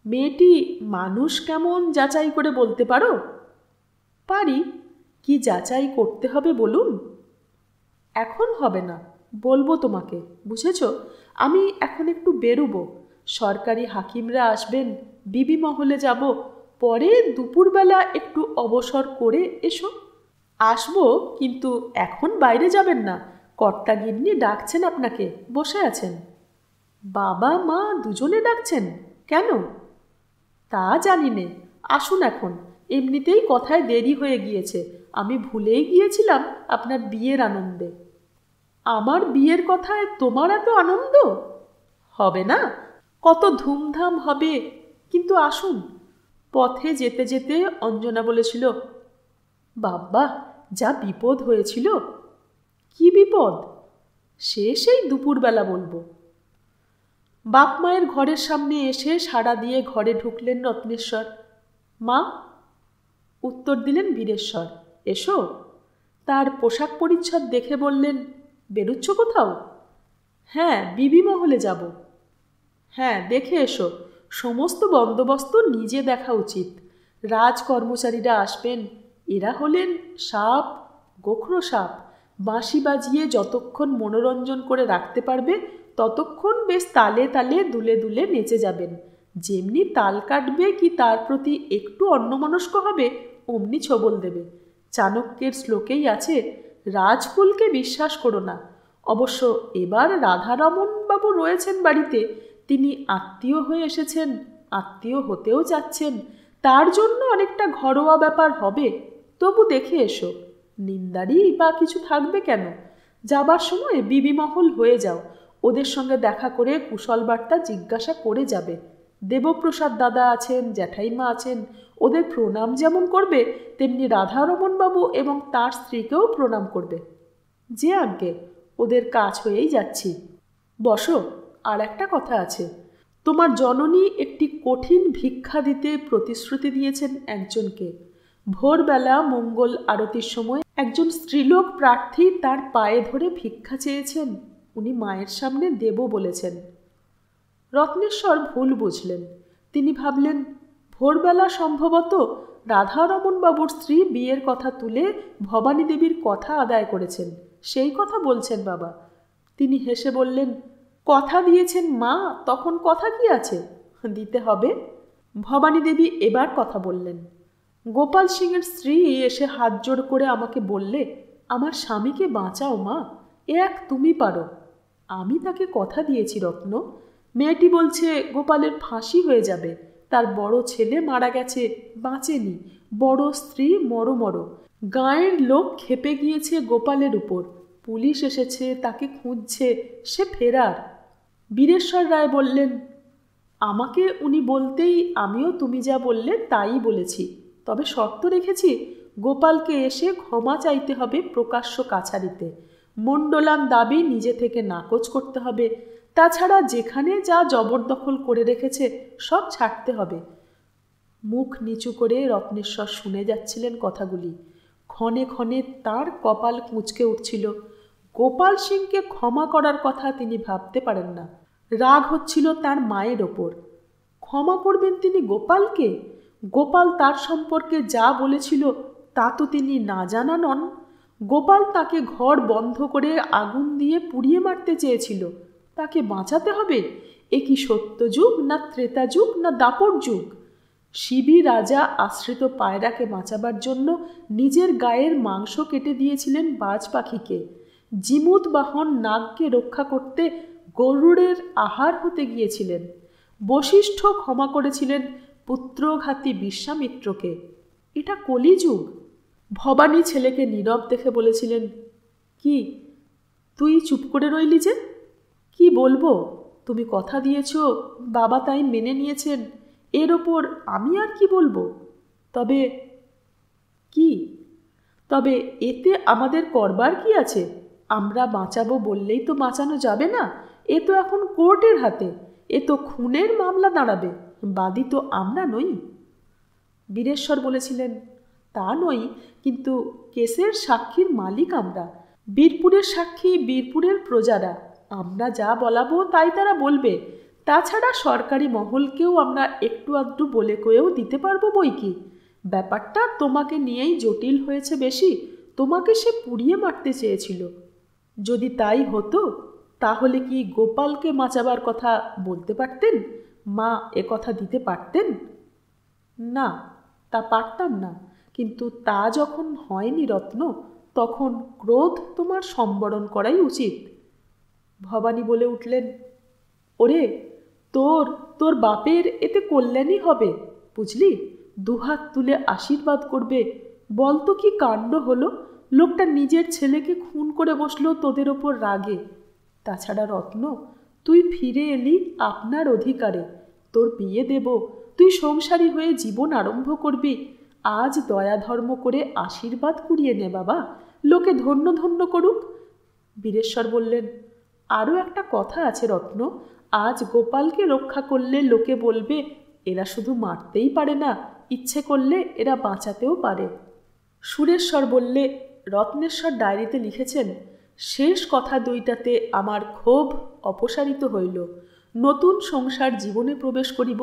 মেয়েটি মানুষ কেমন যাচাই করে বলতে পারো? পারি। কি যাচাই করতে হবে বলুন? এখন হবে না, বলবো তোমাকে, বুঝেছ? আমি এখন একটু বেরুবো, সরকারি হাকিমরা আসবেন, বিবি মহলে যাব, পরে দুপুরবেলা একটু অবসর করে এসো। আসবো, কিন্তু এখন বাইরে যাবেন না, কর্তাগিন্নি ডাকছেন আপনাকে, বসে আছেন। বাবা মা দুজনে ডাকছেন? কেন? তা জানি নে, আসুন এখন, এমনিতেই কথায় দেরি হয়ে গিয়েছে, আমি ভুলেই গিয়েছিলাম আপনার বিয়ের আনন্দে। আমার বিয়ের কথায় তোমার এত আনন্দ? হবে না? কত ধুমধাম হবে, কিন্তু আসুন। পথে যেতে যেতে অঞ্জনা বলেছিল, বাবা যা বিপদ হয়েছিল। কি বিপদ? সেই দুপুরবেলা বলবো। বাপ মায়ের ঘরের সামনে এসে সাড়া দিয়ে ঘরে ঢুকলেন রত্নেশ্বর। মা? উত্তর দিলেন বীরেশ্বর, এসো। তার পোশাক পরিচ্ছদ দেখে বললেন, বেরুচ্ছ কোথাও? হ্যাঁ, বিবি মহলে যাব। হ্যাঁ, দেখে এসো, সমস্ত বন্দোবস্ত নিজে দেখা উচিত। রাজ কর্মচারীরা আসবেন, এরা হলেন সাপ, গোখরো সাপ। বাঁশি বাজিয়ে যতক্ষণ মনোরঞ্জন করে রাখতে পারবে ততক্ষণ বেশ তালে তালে দুলে দুলে নেচে যাবেন। যেমনি তাল কাটবে কি তার প্রতি একটু অন্যমনস্ক হবে অমনি ছবল দেবে। চাণক্যের শ্লোকেই আছে, রাজকুলকে বিশ্বাস করো না। অবশ্য এবার রাধারমণ বাবু রয়েছেন বাড়িতে, তিনি আত্মীয় হয়ে এসেছেন, আত্মীয় হতেও যাচ্ছেন, তার জন্য অনেকটা ঘরোয়া ব্যাপার হবে। তবু দেখে এসো, নিন্দারই বা কিছু থাকবে কেন? যাবার সময় বিবি মহল হয়ে যাও, ওদের সঙ্গে দেখা করে কুশল বার্তা জিজ্ঞাসা করে যাবে। দেবপ্রসাদ দাদা আছেন, জ্যাঠাইমা আছেন, ওদের প্রণাম যেমন করবে তেমনি রাধারমণ বাবু এবং তার স্ত্রীকেও প্রণাম করবে। যে আজ্ঞে, ওদের কাজ হয়েই যাচ্ছি। বসো, আর একটা কথা আছে। তোমার জননী একটি কঠিন ভিক্ষা দিতে প্রতিশ্রুতি দিয়েছেন একজনকে। ভোরবেলা মঙ্গল আরতির সময় একজন স্ত্রীলোক প্রার্থী তার পায়ে ধরে ভিক্ষা চেয়েছেন, উনি মায়ের সামনে দেব বলেছেন। রত্নেশ্বর ভুল বুঝলেন। তিনি ভাবলেন, ভোরবেলা সম্ভবত রাধারমণ বাবুর স্ত্রী বিয়ের কথা তুলে ভবানী দেবীর কথা আদায় করেছেন, সেই কথা বলছেন বাবা। তিনি হেসে বললেন, কথা দিয়েছেন মা, তখন কথা কি আছে, দিতে হবে। ভবানী দেবী এবার কথা বললেন। গোপাল সিংয়ের স্ত্রী এসে হাত জোড় করে আমাকে বললে, আমার স্বামীকে বাঁচাও মা, এ এক তুমি পারো। আমি তাকে কথা দিয়েছি রত্ন। মেয়েটি বলছে গোপালের ফাঁসি হয়ে যাবে, তার বড় ছেলে মারা গেছে, বাঁচেনি, বড় স্ত্রী মর। গাঁয়ের লোক ক্ষেপে গিয়েছে গোপালের উপর, পুলিশ এসেছে, তাকে খুঁজছে, সে ফেরার। বীরেশ্বর রায় বললেন, আমাকে উনি বলতেই আমিও তুমি যা বললে তাই বলেছি, তবে শর্ত রেখেছি, গোপালকে এসে ক্ষমা চাইতে হবে প্রকাশ্য কাছারিতে। মণ্ডলান দাবি নিজে থেকে নাকচ করতে হবে। তাছাড়া যেখানে যা জবরদখল করে রেখেছে সব ছাড়তে হবে। মুখ নিচু করে রত্নেশ্বর শুনে যাচ্ছিলেন কথাগুলি। ক্ষণে ক্ষণে তার কপাল কুঁচকে উঠছিল। গোপাল সিংকে ক্ষমা করার কথা তিনি ভাবতে পারেন না। রাগ হচ্ছিল তার মায়ের ওপর। ক্ষমা করবেন তিনি গোপালকে? গোপাল তার সম্পর্কে যা বলেছিল তা তো তিনি না জানা নন। গোপাল তাকে ঘর বন্ধ করে আগুন দিয়ে পুড়িয়ে মারতে চেয়েছিল, তাকে বাঁচাতে হবে। এ কি সত্যযুগ, না ত্রেতা যুগ, না দাপর যুগ? শিবি রাজা আশ্রিত পায়রাকে বাঁচাবার জন্য নিজের গায়ের মাংস কেটে দিয়েছিলেন বাজ পাখিকে। জিমুত বাহন নাগকে রক্ষা করতে গরুড়ের আহার হতে গিয়েছিলেন। বশিষ্ঠ ক্ষমা করেছিলেন পুত্রঘাতী বিশ্বামিত্রকে। এটা কলিযুগ। ভবানী ছেলেকে নীরব দেখে বলেছিলেন, কি তুই চুপ করে রইলি যে? কি বলবো? তুমি কথা দিয়েছ, বাবা তাই মেনে নিয়েছেন, এর ওপর আমি আর কি বলবো? তবে কি? তবে এতে আমাদের করবার কি আছে? আমরা বাঁচাবো বললেই তো বাঁচানো যাবে না। এ তো এখন কোর্টের হাতে, এ তো খুনের মামলা দাঁড়াবে, বাদী তো আমরা নই। বীরেশ্বর বলেছিলেন, তা নই, কিন্তু কেসের সাক্ষীর মালিক আমরা। বীরপুরের সাক্ষী বীরপুরের প্রজারা, আমরা যা বলাবো তাই তারা বলবে। তাছাড়া সরকারি মহলকেও আমরা একটু আধটু বলে কয়েও দিতে পারবো বই কি। ব্যাপারটা তোমাকে নিয়েই জটিল হয়েছে বেশি। তোমাকে সে পুড়িয়ে মারতে চেয়েছিল। যদি তাই হতো তাহলে কি গোপালকে বাঁচাবার কথা বলতে পারতেন? মা এ কথা দিতে পারতেন? না, তা পারতাম না। কিন্তু তা যখন হয়নি রত্ন, তখন ক্রোধ তোমার সম্বরণ করাই উচিত। ভবানী বলে উঠলেন, ওরে, তোর বাপের এতে কল্যাণই হবে, বুঝলি? দুহাত তুলে আশীর্বাদ করবে। বলতো কি কাণ্ড হলো! লোকটা নিজের ছেলেকে খুন করে বসলো তোদের ওপর রাগে। তাছাড়া রত্ন, তুই ফিরে এলি আপনার অধিকারে, তোর বিয়ে দেব, তুই সংসারী হয়ে জীবন আরম্ভ করবি। আজ দয়া ধর্ম করে আশীর্বাদ কুড়িয়ে নে বাবা, লোকে ধন্য ধন্য করুক। বীরেশ্বর বললেন, আরও একটা কথা আছে রত্ন, আজ গোপালকে রক্ষা করলে লোকে বলবে এরা শুধু মারতেই পারে না, ইচ্ছে করলে এরা বাঁচাতেও পারে। সুরেশ্বর বললে, রত্নেশ্বর ডায়েরিতে লিখেছেন, শেষ কথা দুইটাতে আমার ক্ষোভ অপসারিত হইল। নতুন সংসার জীবনে প্রবেশ করিব,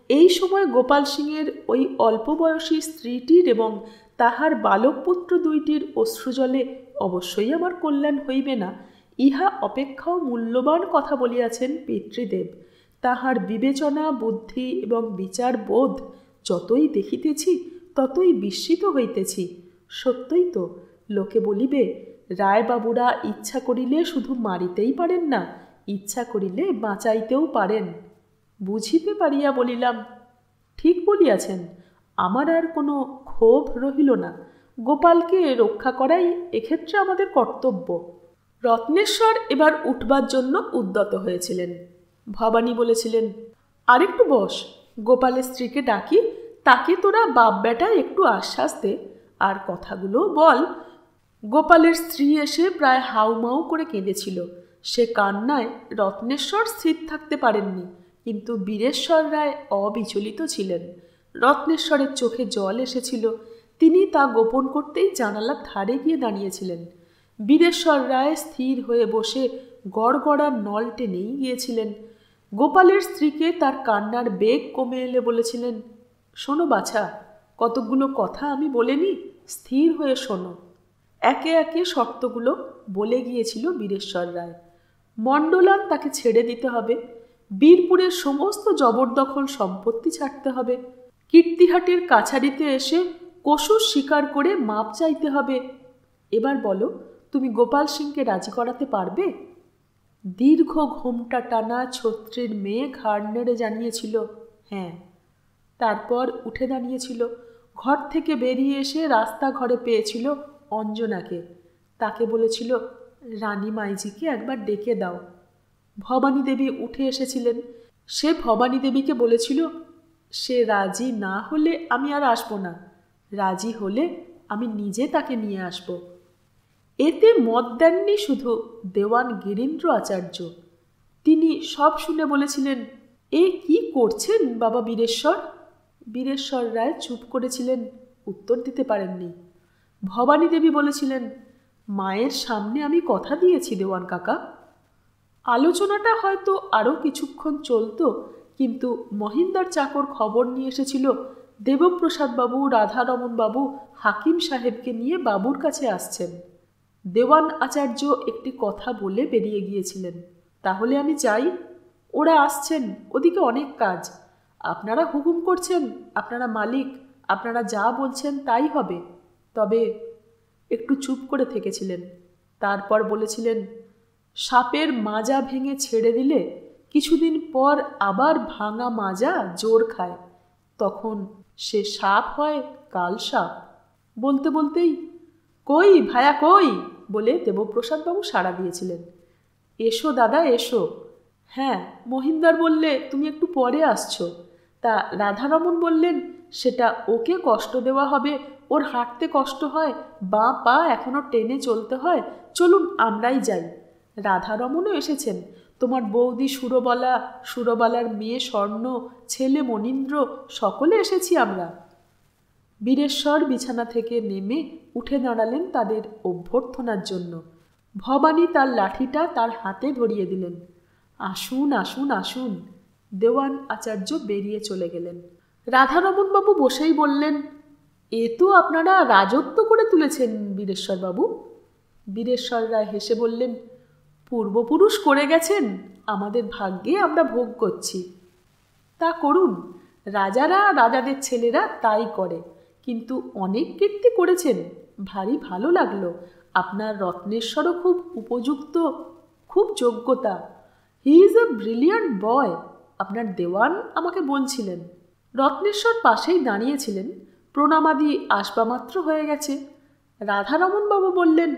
এই সময় গোপাল সিংয়ের ওই অল্প বয়সী স্ত্রীটির এবং তাহার বালক পুত্র দুইটির অশ্রুজলে অবশ্যই আমার কল্যাণ হইবে না। ইহা অপেক্ষাও মূল্যবান কথা বলিয়াছেন পিতৃদেব। তাহার বিবেচনা, বুদ্ধি এবং বিচার বোধ যতই দেখিতেছি ততই বিস্মিত হইতেছি। সত্যই তো, লোকে বলিবে রায়বাবুরা ইচ্ছা করিলে শুধু মারিতেই পারেন না, ইচ্ছা করিলে বাঁচাইতেও পারেন। বুঝিতে পারিয়া বলিলাম, ঠিক বলিয়াছেন। আমার আর কোনো ক্ষোভ রহিল না। গোপালকে রক্ষা করাই এক্ষেত্রে আমাদের কর্তব্য। রত্নেশ্বর এবার উঠবার জন্য উদ্যত হয়েছিলেন। ভবানী বলেছিলেন, আরেকটু বস, গোপালের স্ত্রীকে ডাকি, তাকে তোরা বাপ বেটা একটু আশ্বাস দে, আর কথাগুলো বল। গোপালের স্ত্রী এসে প্রায় হাউমাউ করে কেঁদেছিল। সে কান্নায় রত্নেশ্বর স্থির থাকতে পারেননি, কিন্তু বীরেশ্বর রায় অবিচলিত ছিলেন। রত্নেশ্বরের চোখে জল এসেছিল। তিনি তা গোপন করতেই জানালার ধারে গিয়ে দাঁড়িয়েছিলেন। বীরেশ্বর রায় স্থির হয়ে বসে গড়গড়ার নল টেনেই গিয়েছিলেন। গোপালের স্ত্রীকে তার কান্নার বেগ কমে এলে বলেছিলেন, শোনো বাছা, কতকগুলো কথা আমি বলিনি, স্থির হয়ে শোনো। একে একে শর্তগুলো বলে গিয়েছিল বীরেশ্বর রায়। মণ্ডলান তাকে ছেড়ে দিতে হবে, বীরপুরের সমস্ত জবরদখল সম্পত্তি ছাড়তে হবে, কীর্তিহাটের কাছারিতে এসে কসুর স্বীকার করে মাপ চাইতে হবে। এবার বলো, তুমি গোপাল সিংকে রাজি করাতে পারবে? দীর্ঘ ঘোমটা টানা ছত্রীর মেয়ে ঘাড় নেড়ে জানিয়েছিল, হ্যাঁ। তারপর উঠে দাঁড়িয়েছিল। ঘর থেকে বেরিয়ে এসে রাস্তা ঘরে পেয়েছিল অঞ্জনাকে। তাকে বলেছিল, রানী মাইজিকে একবার ডেকে দাও। ভবানী দেবী উঠে এসেছিলেন। সে ভবানী দেবীকে বলেছিল, সে রাজি না হলে আমি আর আসবো না, রাজি হলে আমি নিজে তাকে নিয়ে আসব। এতে মত দেননি শুধু দেওয়ান গিরীন্দ্র আচার্য, তিনি সব শুনে বলেছিলেন, এ কি করছেন বাবা বীরেশ্বর? বীরেশ্বর রায় চুপ করেছিলেন, উত্তর দিতে পারেননি। ভবানী দেবী বলেছিলেন, মায়ের সামনে আমি কথা দিয়েছি দেওয়ান কাকা। আলোচনাটা হয়তো আরও কিছুক্ষণ চলত, কিন্তু মহিন্দার চাকর খবর নিয়ে এসেছিল দেবপ্রসাদ বাবু, রাধারমন বাবু হাকিম সাহেবকে নিয়ে বাবুর কাছে আসছেন। দেওয়ান আচার্য একটি কথা বলে বেরিয়ে গিয়েছিলেন, তাহলে আমি যাই? ওরা আসছেন, ওদিকে অনেক কাজ। আপনারা হুকুম করছেন, আপনারা মালিক, আপনারা যা বলছেন তাই হবে। তবে একটু চুপ করে থেকেছিলেন। তারপর বলেছিলেন, সাপের মাজা ভেঙে ছেড়ে দিলে কিছুদিন পর আবার ভাঙা মাজা জোর খায়, তখন সে সাপ হয় কাল সাপ। বলতে বলতেই, কই ভায়া কই বলে দেবপ্রসাদবাবু সাড়া দিয়েছিলেন, এসো দাদা এসো। হ্যাঁ, মহিন্দার বললে তুমি একটু পরে আসছো। তা রাধারমন বললেন সেটা ওকে কষ্ট দেওয়া হবে, ওর হাঁটতে কষ্ট হয়, বাঁ পা এখনও টেনে চলতে হয়, চলুন আমরাই যাই। রাধারমনও এসেছেন, তোমার বৌদি সুরবালা, সুরবালার মেয়ে স্বর্ণ, ছেলে মনীন্দ্র, সকলে এসেছি আমরা। বীরেশ্বর বিছানা থেকে নেমে উঠে দাঁড়ালেন তাদের অভ্যর্থনার জন্য। ভবানী তার লাঠিটা তার হাতে ধরিয়ে দিলেন। আসুন আসুন আসুন। দেওয়ান আচার্য বেরিয়ে চলে গেলেন। রাধারমনবাবু বসেই বললেন, এ তো আপনারা রাজত্ব করে তুলেছেন বীরেশ্বরবাবু। বীরেশ্বর রায় হেসে বললেন, পূর্বপুরুষ করে গেছেন, আমাদের ভাগ্যে আমরা ভোগ করছি। তা করুন, রাজারা, রাজাদের ছেলেরা তাই করে, কিন্তু অনেক কীর্তি করেছেন, ভারী ভালো লাগলো। আপনার রত্নেশ্বরও খুব উপযুক্ত, খুব যোগ্যতা। হি ইজ এ ব্রিলিয়ান্ট বয়, আপনার দেওয়ান আমাকে বলছিলেন। রত্নেশ্বর পাশেই দাঁড়িয়েছিলেন। প্রণামাদি আসবামাত্র হয়ে গেছে। রাধারমনবাবু বললেন,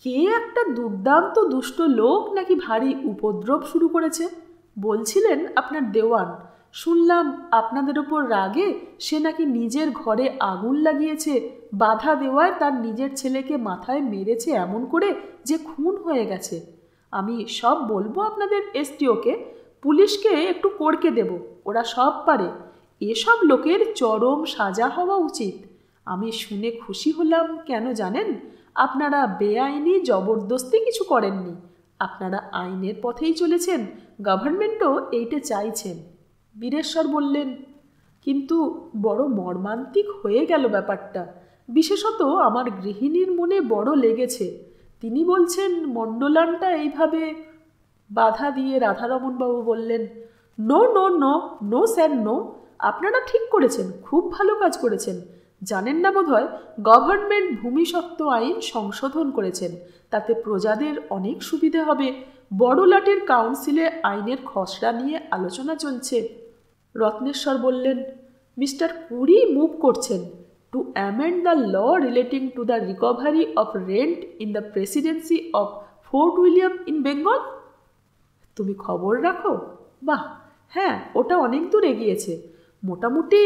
কে একটা দুর্দান্ত দুষ্ট লোক নাকি ভারী উপদ্রব শুরু করেছে, বলছিলেন আপনার দেওয়ান। শুনলাম আপনাদের ওপর রাগে সে নাকি নিজের ঘরে আগুন লাগিয়েছে, বাধা দেওয়ায় তার নিজের ছেলেকে মাথায় মেরেছে এমন করে যে খুন হয়ে গেছে। আমি সব বলবো আপনাদের এসটিওকে, পুলিশকে একটু কড়কে দেব, ওরা সব পারে। এসব লোকের চরম সাজা হওয়া উচিত। আমি শুনে খুশি হলাম, কেন জানেন? আপনারা বেআইনি জবরদস্তি কিছু করেননি, আপনারা আইনের পথেই চলেছেন, গভর্নমেন্টও এইটা চাইছেন। বীরেশ্বর বললেন, কিন্তু বড় মর্মান্তিক হয়ে গেল ব্যাপারটা, বিশেষত আমার গৃহিণীর মনে বড় লেগেছে। তিনি বলছেন মণ্ডলানটা এইভাবে। বাধা দিয়ে রাধারমনবাবু বললেন, no no no no sir no, আপনারা ঠিক করেছেন, খুব ভালো কাজ করেছেন। জানেন না বোধহয় গভর্নমেন্ট ভূমিসত্ত্ব আইন সংশোধন করেছেন, তাতে প্রজাদের অনেক সুবিধে হবে। বড়লাটের কাউন্সিলে আইনের খসড়া নিয়ে আলোচনা চলছে। রত্নেশ্বর বললেন, মিস্টার কুরি মুভ করছেন, to amend the law relating to the recovery of rent in the presidency of Fort William in Bengal? তুমি খবর রাখো? বাহ, হ্যাঁ, ওটা অনেক দূর এগিয়েছে। মোটামুটি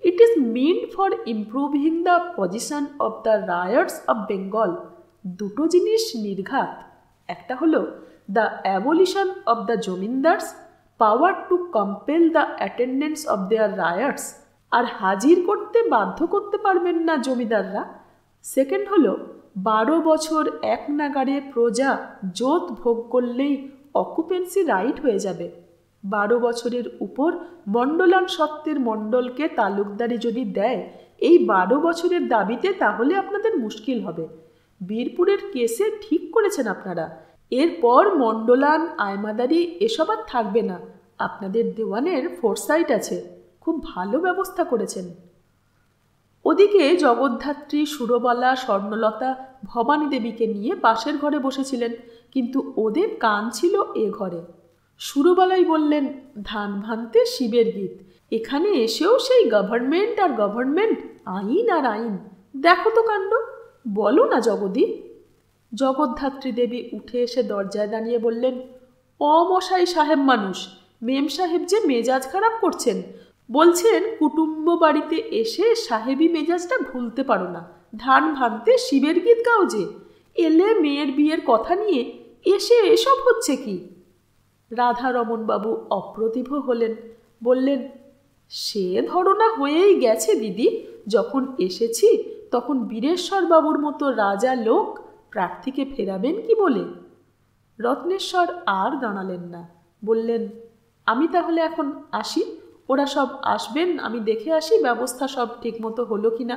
it is meant for improving the position of the ryots of Bengal. দুটো জিনিস নির্ঘাত। একটা হলো the abolition of the zamindars power to compel the attendance of their ryots, আর হাজির করতে বাধ্য করতে পারবেন না জমিদাররা। সেকেন্ড হলো 12 বছর এক নাগাড়ে প্রজা জোত ভোগ করলেই অকুপেন্সি রাইট হয়ে যাবে। 12 বছরের উপর মণ্ডলান সত্ত্বের মণ্ডলকে তালুকদারি যদি দেয় এই 12 বছরের দাবিতে, তাহলে আপনাদের মুশকিল হবে। বীরপুরের কেসে ঠিক করেছেন আপনারা। এরপর মণ্ডলান, আয়মাদারি এসব আর থাকবে না। আপনাদের দেওয়ানের ফোরসাইট আছে, খুব ভালো ব্যবস্থা করেছেন। ওদিকে জগদ্ধাত্রী, সুরবালা, স্বর্ণলতা ভবানী দেবীকে নিয়ে পাশের ঘরে বসেছিলেন, কিন্তু ওদের কান ছিল এ ঘরে। সুরবালাই বললেন, ধান ভানতে শিবের গীত, এখানে এসেও সেই গভর্নমেন্ট আর গভর্নমেন্ট, আইন আর আইন। দেখো তো কাণ্ড, বলো না জগদী। জগদ্ধাত্রী দেবী উঠে এসে দরজায় দাঁড়িয়ে বললেন, অমশাই সাহেব মানুষ, মেম সাহেব যে মেজাজ খারাপ করছেন, বলছেন কুটুম্ব বাড়িতে এসে সাহেবী মেজাজটা ভুলতে পারো না, ধান ভানতে শিবের গীত গাও যে, এলে মেয়ের বিয়ের কথা নিয়ে এসে এসব হচ্ছে কি? রাধারমণবাবু অপ্রতিভ হলেন, বললেন, সে ধরনা হয়েই গেছে দিদি। যখন এসেছি তখন বীরেশ্বর বাবুর মতো রাজা লোক প্রার্থীকে ফেরাবেন কি বলে? রত্নেশ্বর আর দাঁড়ালেন না, বললেন, আমি তাহলে এখন আসি। ওরা সব আসবেন, আমি দেখে আসি ব্যবস্থা সব ঠিকমতো হলো কি না।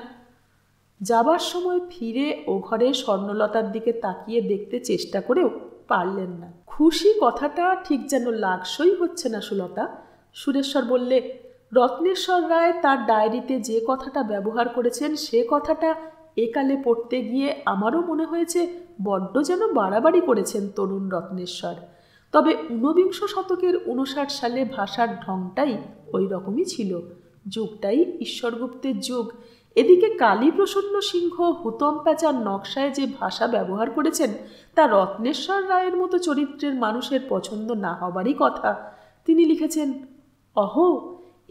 যাবার সময় ফিরে ও ঘরে স্বর্ণলতার দিকে তাকিয়ে দেখতে চেষ্টা করেও পারলেন না। খুশি কথাটা ঠিক যেন লাগসই হচ্ছে না সুলতা। সুরেশ্বর বললে, রত্নেশ্বর রায় তার ডায়েরিতে যে কথাটা ব্যবহার করেছেন সে কথাটা একালে পড়তে গিয়ে আমারও মনে হয়েছে বড্ড যেন বাড়াবাড়ি করেছেন তরুণ রত্নেশ্বর। তবে ঊনবিংশ শতকের 59 সালে ভাষার ঢংটাই ওই রকমই ছিল। যুগটাই ঈশ্বরগুপ্তের যুগ। এদিকে কালীপ্রসন্ন সিংহ হুতম প্যাঁচার নকশায় যে ভাষা ব্যবহার করেছেন তা রত্নেশ্বর রায়ের মতো চরিত্রের মানুষের পছন্দ না হবারই কথা। তিনি লিখেছেন, অহো,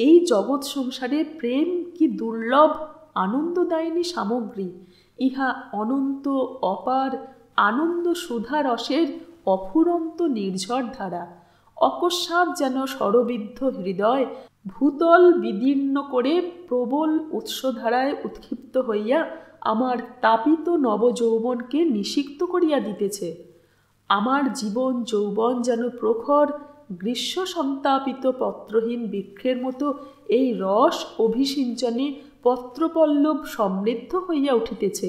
এই জগৎ সংসারে প্রেম কি দুর্লভ আনন্দদায়িনী সামগ্রী, ইহা অনন্ত অপার আনন্দ সুধা রসের অফুরন্ত নির্ঝর ধারা। অকস্মাৎ যেন স্বরবিদ্ধ হৃদয় ভূতল বিদীর্ণ করে প্রবল উৎসধারায় উৎক্ষিপ্ত হইয়া আমার তাপিত নবযৌবনকে নিষিক্ত করিয়া দিতেছে। আমার জীবন যৌবন যেন প্রখর গ্রীষ্ম সন্তাপিত পত্রহীন বৃক্ষের মতো এই রস অভিসিঞ্চনে পত্রপল্লব সমৃদ্ধ হইয়া উঠিতেছে।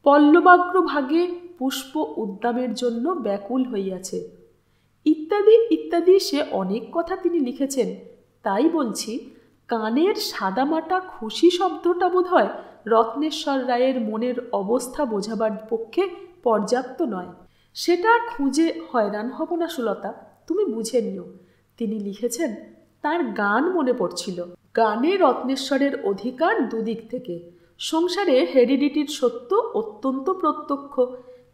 পল্লবাগ্র ভাগে পুষ্প উদ্দামের জন্য ব্যাকুল হইয়াছে। ইত্যাদি ইত্যাদি সে অনেক কথা তিনি লিখেছেন। তাই বলছি, কানের সাদামাটা খুশি শব্দটা বোধ হয় রত্নেশ্বর রায়ের মনের অবস্থা বোঝাবার পক্ষে পর্যাপ্ত নয়। সেটা খুঁজে হয়রান হব না সুলতা, তুমি বুঝে নিও। তিনি লিখেছেন, তার গান মনে পড়ছিল। গানে রত্নেশ্বরের অধিকার দুদিক থেকে। সংসারে হেরিডিটির সত্য অত্যন্ত প্রত্যক্ষ।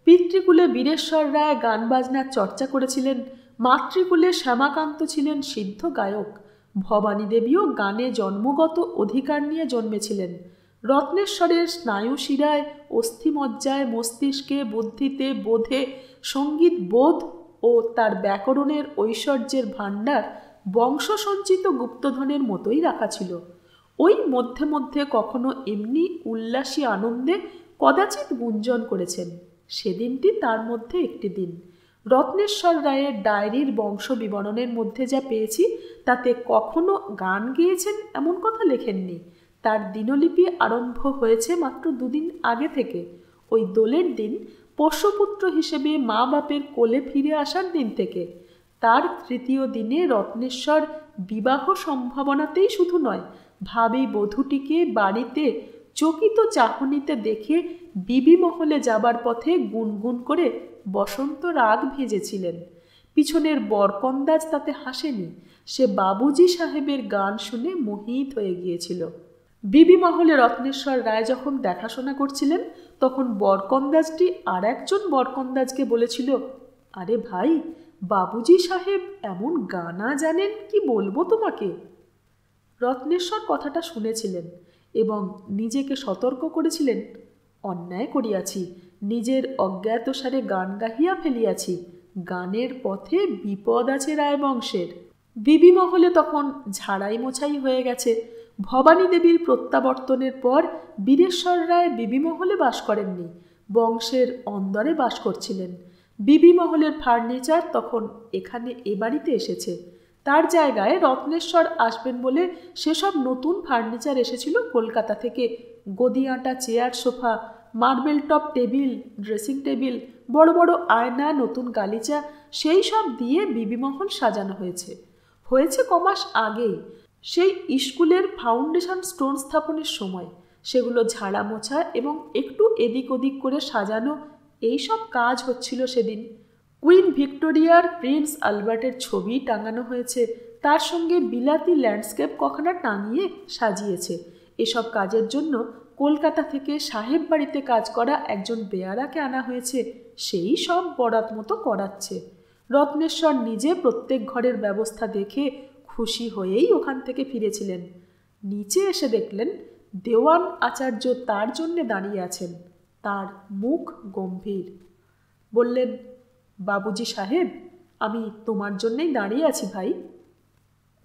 পিতৃকুলে বীরেশ্বর রায় গান বাজনার চর্চা করেছিলেন, মাতৃকুলে শ্যামাকান্ত ছিলেন সিদ্ধ গায়ক। ভবানী দেবীও গানে জন্মগত অধিকার নিয়ে জন্মেছিলেন। রত্নেশ্বরের স্নায়ু শিরায়, অস্থিমজ্জায়, মস্তিষ্কে, বুদ্ধিতে, বোধে সঙ্গীত বোধ ও তার ব্যাকরণের ঐশ্বর্যের ভাণ্ডার বংশসঞ্চিত গুপ্তধনের মতোই রাখা ছিল। ওই মধ্যে মধ্যে কখনো এমনি উল্লাসী আনন্দে কদাচিৎ গুঞ্জন করেছেন। সেদিনটি তার মধ্যে একটি দিন। রত্নেশ্বর রায়ের ডায়েরির বংশ বিবরণের মধ্যে যা পেয়েছি তাতে কখনো গান গেয়েছেন এমন কথা লেখেননি। তার দিনলিপি আরম্ভ হয়েছে মাত্র 2 দিন আগে থেকে। ওই দোলের দিন, পোষ্যপুত্র হিসেবে মা বাপের কোলে ফিরে আসার দিন থেকে। তার 3য় দিনে রত্নেশ্বর বিবাহ সম্ভাবনাতেই শুধু নয়, ভাবী বধূটিকে বাড়িতে চকিত চাহনিতে দেখে বিবি মহলে যাবার পথে গুনগুন করে বসন্ত রাগ ভেজেছিলেন। পিছনের বরকন্দাজ তাতে হাসেনি। সে বাবুজি সাহেবের গান শুনে মোহিত হয়ে গিয়েছিল। বিবি মহলে রত্নেশ্বর রায় যখন দেখাশোনা করছিলেন তখন বরকন্দাজটি আর একজন বরকন্দাজকে বলেছিল, আরে ভাই, বাবুজি সাহেব এমন গানা জানেন কি বলবো তোমাকে। রত্নেশ্বর কথাটা শুনেছিলেন এবং নিজেকে সতর্ক করেছিলেন, অন্যায় করিয়াছি, নিজের অজ্ঞাতসারে গান গাহিয়া ফেলিয়াছি, গানের পথে বিপদ আছে রায়বংশের। বিবি মহলে তখন ঝাড়াই মোছাই হয়ে গেছে। ভবানী দেবীর প্রত্যাবর্তনের পর বীরেশ্বর রায় বিবি মহলে বাস করেননি, বংশের অন্দরে বাস করছিলেন। বিবি মহলের ফার্নিচার তখন এখানে এ বাড়িতে এসেছে। তার জায়গায় রত্নেশ্বর আসবেন বলে সেসব নতুন ফার্নিচার এসেছিল কলকাতা থেকে। গদি আঁটা chair, sofa, marble top table, dressing table, বড় বড় আয়না, নতুন গালিচা, সেই সব দিয়ে বিবি মহল সাজানো হয়েছে কমাস আগেই, সেই স্কুলের ফাউন্ডেশন স্টোন স্থাপনের সময়। সেগুলো ঝাড়া মোছা এবং একটু এদিক ওদিক করে সাজানো, এই সব কাজ হচ্ছিল সেদিন। কুইন ভিক্টোরিয়ার, প্রিন্স আলবার্টের ছবি টাঙানো হয়েছে, তার সঙ্গে বিলাতি ল্যান্ডস্কেপ কখানা টাঙিয়ে সাজিয়েছে। এসব কাজের জন্য কলকাতা থেকে সাহেব বাড়িতে কাজ করা একজন বেয়ারাকে আনা হয়েছে, সেই সব বরাত মতো করাচ্ছে। রত্নেশ্বর নিজে প্রত্যেক ঘরের ব্যবস্থা দেখে খুশি হয়েই ওখান থেকে ফিরেছিলেন। নিচে এসে দেখলেন দেওয়ান আচার্য তার জন্যে দাঁড়িয়ে আছেন। তার মুখ গম্ভীর। বললেন, বাবুজি সাহেব, আমি তোমার জন্যেই দাঁড়িয়ে আছি ভাই।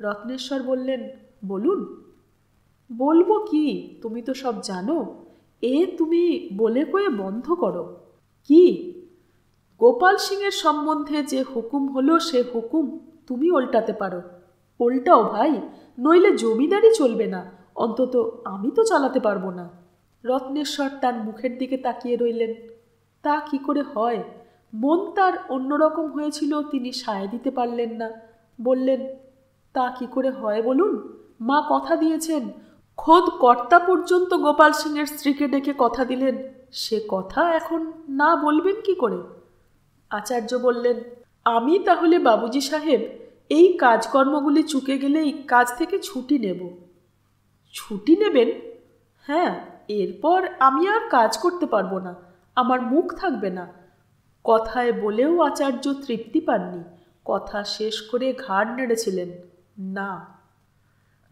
রত্নেশ্বর বললেন, বলুন। বলবো কি, তুমি তো সব জানো। তুমি বলে কয়ে বন্ধ করো। কি? গোপাল সিংয়ের সম্বন্ধে যে হুকুম হলো সে হুকুম তুমি উল্টাতে পারো। উল্টাও ভাই, নইলে জমিদারি চলবে না, অন্তত আমি তো চালাতে পারবো না। রত্নেশ্বর তার মুখের দিকে তাকিয়ে রইলেন। তা কি করে হয়? মন তার অন্যরকম হয়েছিল, তিনি সায় দিতে পারলেন না। বললেন, তা কি করে হয় বলুন? মা কথা দিয়েছেন, খোদ কর্তা পর্যন্ত গোপাল সিংয়ের স্ত্রীকে ডেকে কথা দিলেন, সে কথা এখন না বলবেন কি করে? আচার্য বললেন, আমি তাহলে বাবুজি সাহেব এই কাজকর্মগুলি চুকে গেলেই কাজ থেকে ছুটি নেব। ছুটি নেবেন? হ্যাঁ, এরপর আমি আর কাজ করতে পারবো না, আমার মুখ থাকবে না। কথায় বলেও আচার্য তৃপ্তি পাননি, কথা শেষ করে ঘাড় নেড়েছিলেন, না।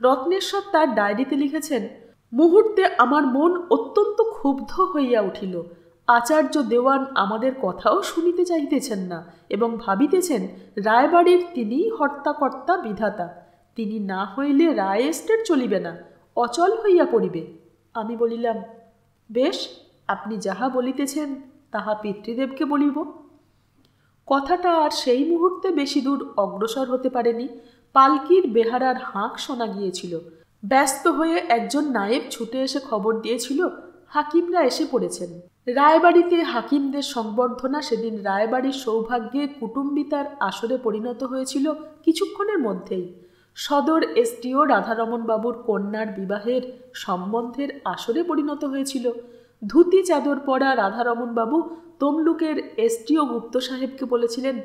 রত্নেশ্বর তার ডায়েরিতে লিখেছেন, মুহূর্তে আমার মন অত্যন্ত ক্ষুব্ধ হইয়া উঠিল। আচার্য দেওয়ান আমাদের কথাও শুনিতে চাইতেছেন না এবং ভাবিতেছেন রায়বাড়ির তিনিই হর্তাকর্তা বিধাতা। তিনি না হইলে রায় এস্টেট চলিবে না, অচল হইয়া পড়িবে। আমি বলিলাম, বেশ, আপনি যাহা বলিতেছেন তাহা পিতৃদেবকে বলিব। কথাটা আর সেই মুহূর্তে বেশি দূর অগ্রসর হতে পারেনি। পালকির বেহারার হাঁক শোনা গিয়েছিল। ব্যস্ত হয়ে একজন নায়েব ছুটে এসে খবর দিয়েছিল, হাকিমরা এসে পড়েছেন। রায়বাড়িতে হাকিমদের সংবর্ধনা সেদিন রায়বাড়ির সৌভাগ্যে কুটুম্বিতার আসরে পরিণত হয়েছিল কিছুক্ষণের মধ্যেই। সদর এসডিও রাধারমণ বাবুর কন্যার বিবাহের সম্বন্ধের আসরে পরিণত হয়েছিল। ধুতি চাদর পরা রাধারমণ বাবু তমলুকের এসডিও গুপ্ত সাহেবকে বলেছিলেন,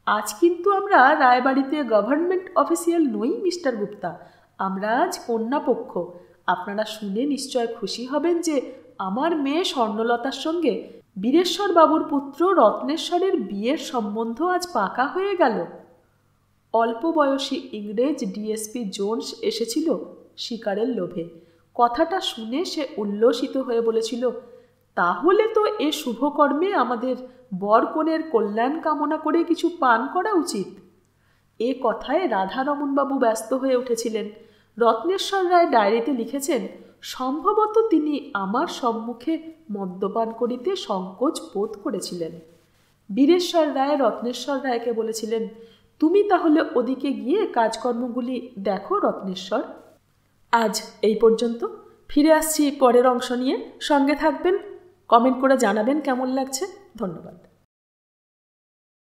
আজ কিন্তু আমরা রায়বাড়িতে গভর্নমেন্ট অফিসিয়াল নই মিস্টার গুপ্তা, আমরা আজ কন্যাপক্ষ। আপনারা শুনে নিশ্চয় খুশি হবেন যে আমার মেয়ে স্বর্ণলতার সঙ্গে বীরেশ্বর বাবুর পুত্র রত্নেশ্বরের বিয়ের সম্বন্ধ আজ পাকা হয়ে গেল। অল্প বয়সী ইংরেজ ডিএসপি জোন্স এসেছিল শিকারের লোভে। কথাটা শুনে সে উল্লসিত হয়ে বলেছিল, তাহলে তো এ শুভকর্মে আমাদের বরকনের কল্যাণ কামনা করে কিছু পান করা উচিত। এ কথায় রাধারমণবাবু ব্যস্ত হয়ে উঠেছিলেন। রত্নেশ্বর রায় ডায়েরিতে লিখেছেন, সম্ভবত তিনি আমার সম্মুখে মদ্যপান করিতে সংকোচ বোধ করেছিলেন। বীরেশ্বর রায় রত্নেশ্বর রায়কে বলেছিলেন, তুমি তাহলে ওদিকে গিয়ে কাজকর্মগুলি দেখো রত্নেশ্বর। আজ এই পর্যন্ত, ফিরে আসছি পরের অংশ নিয়ে। সঙ্গে থাকবেন, কমেন্ট করে জানাবেন কেমন লাগছে। ধন্যবাদ।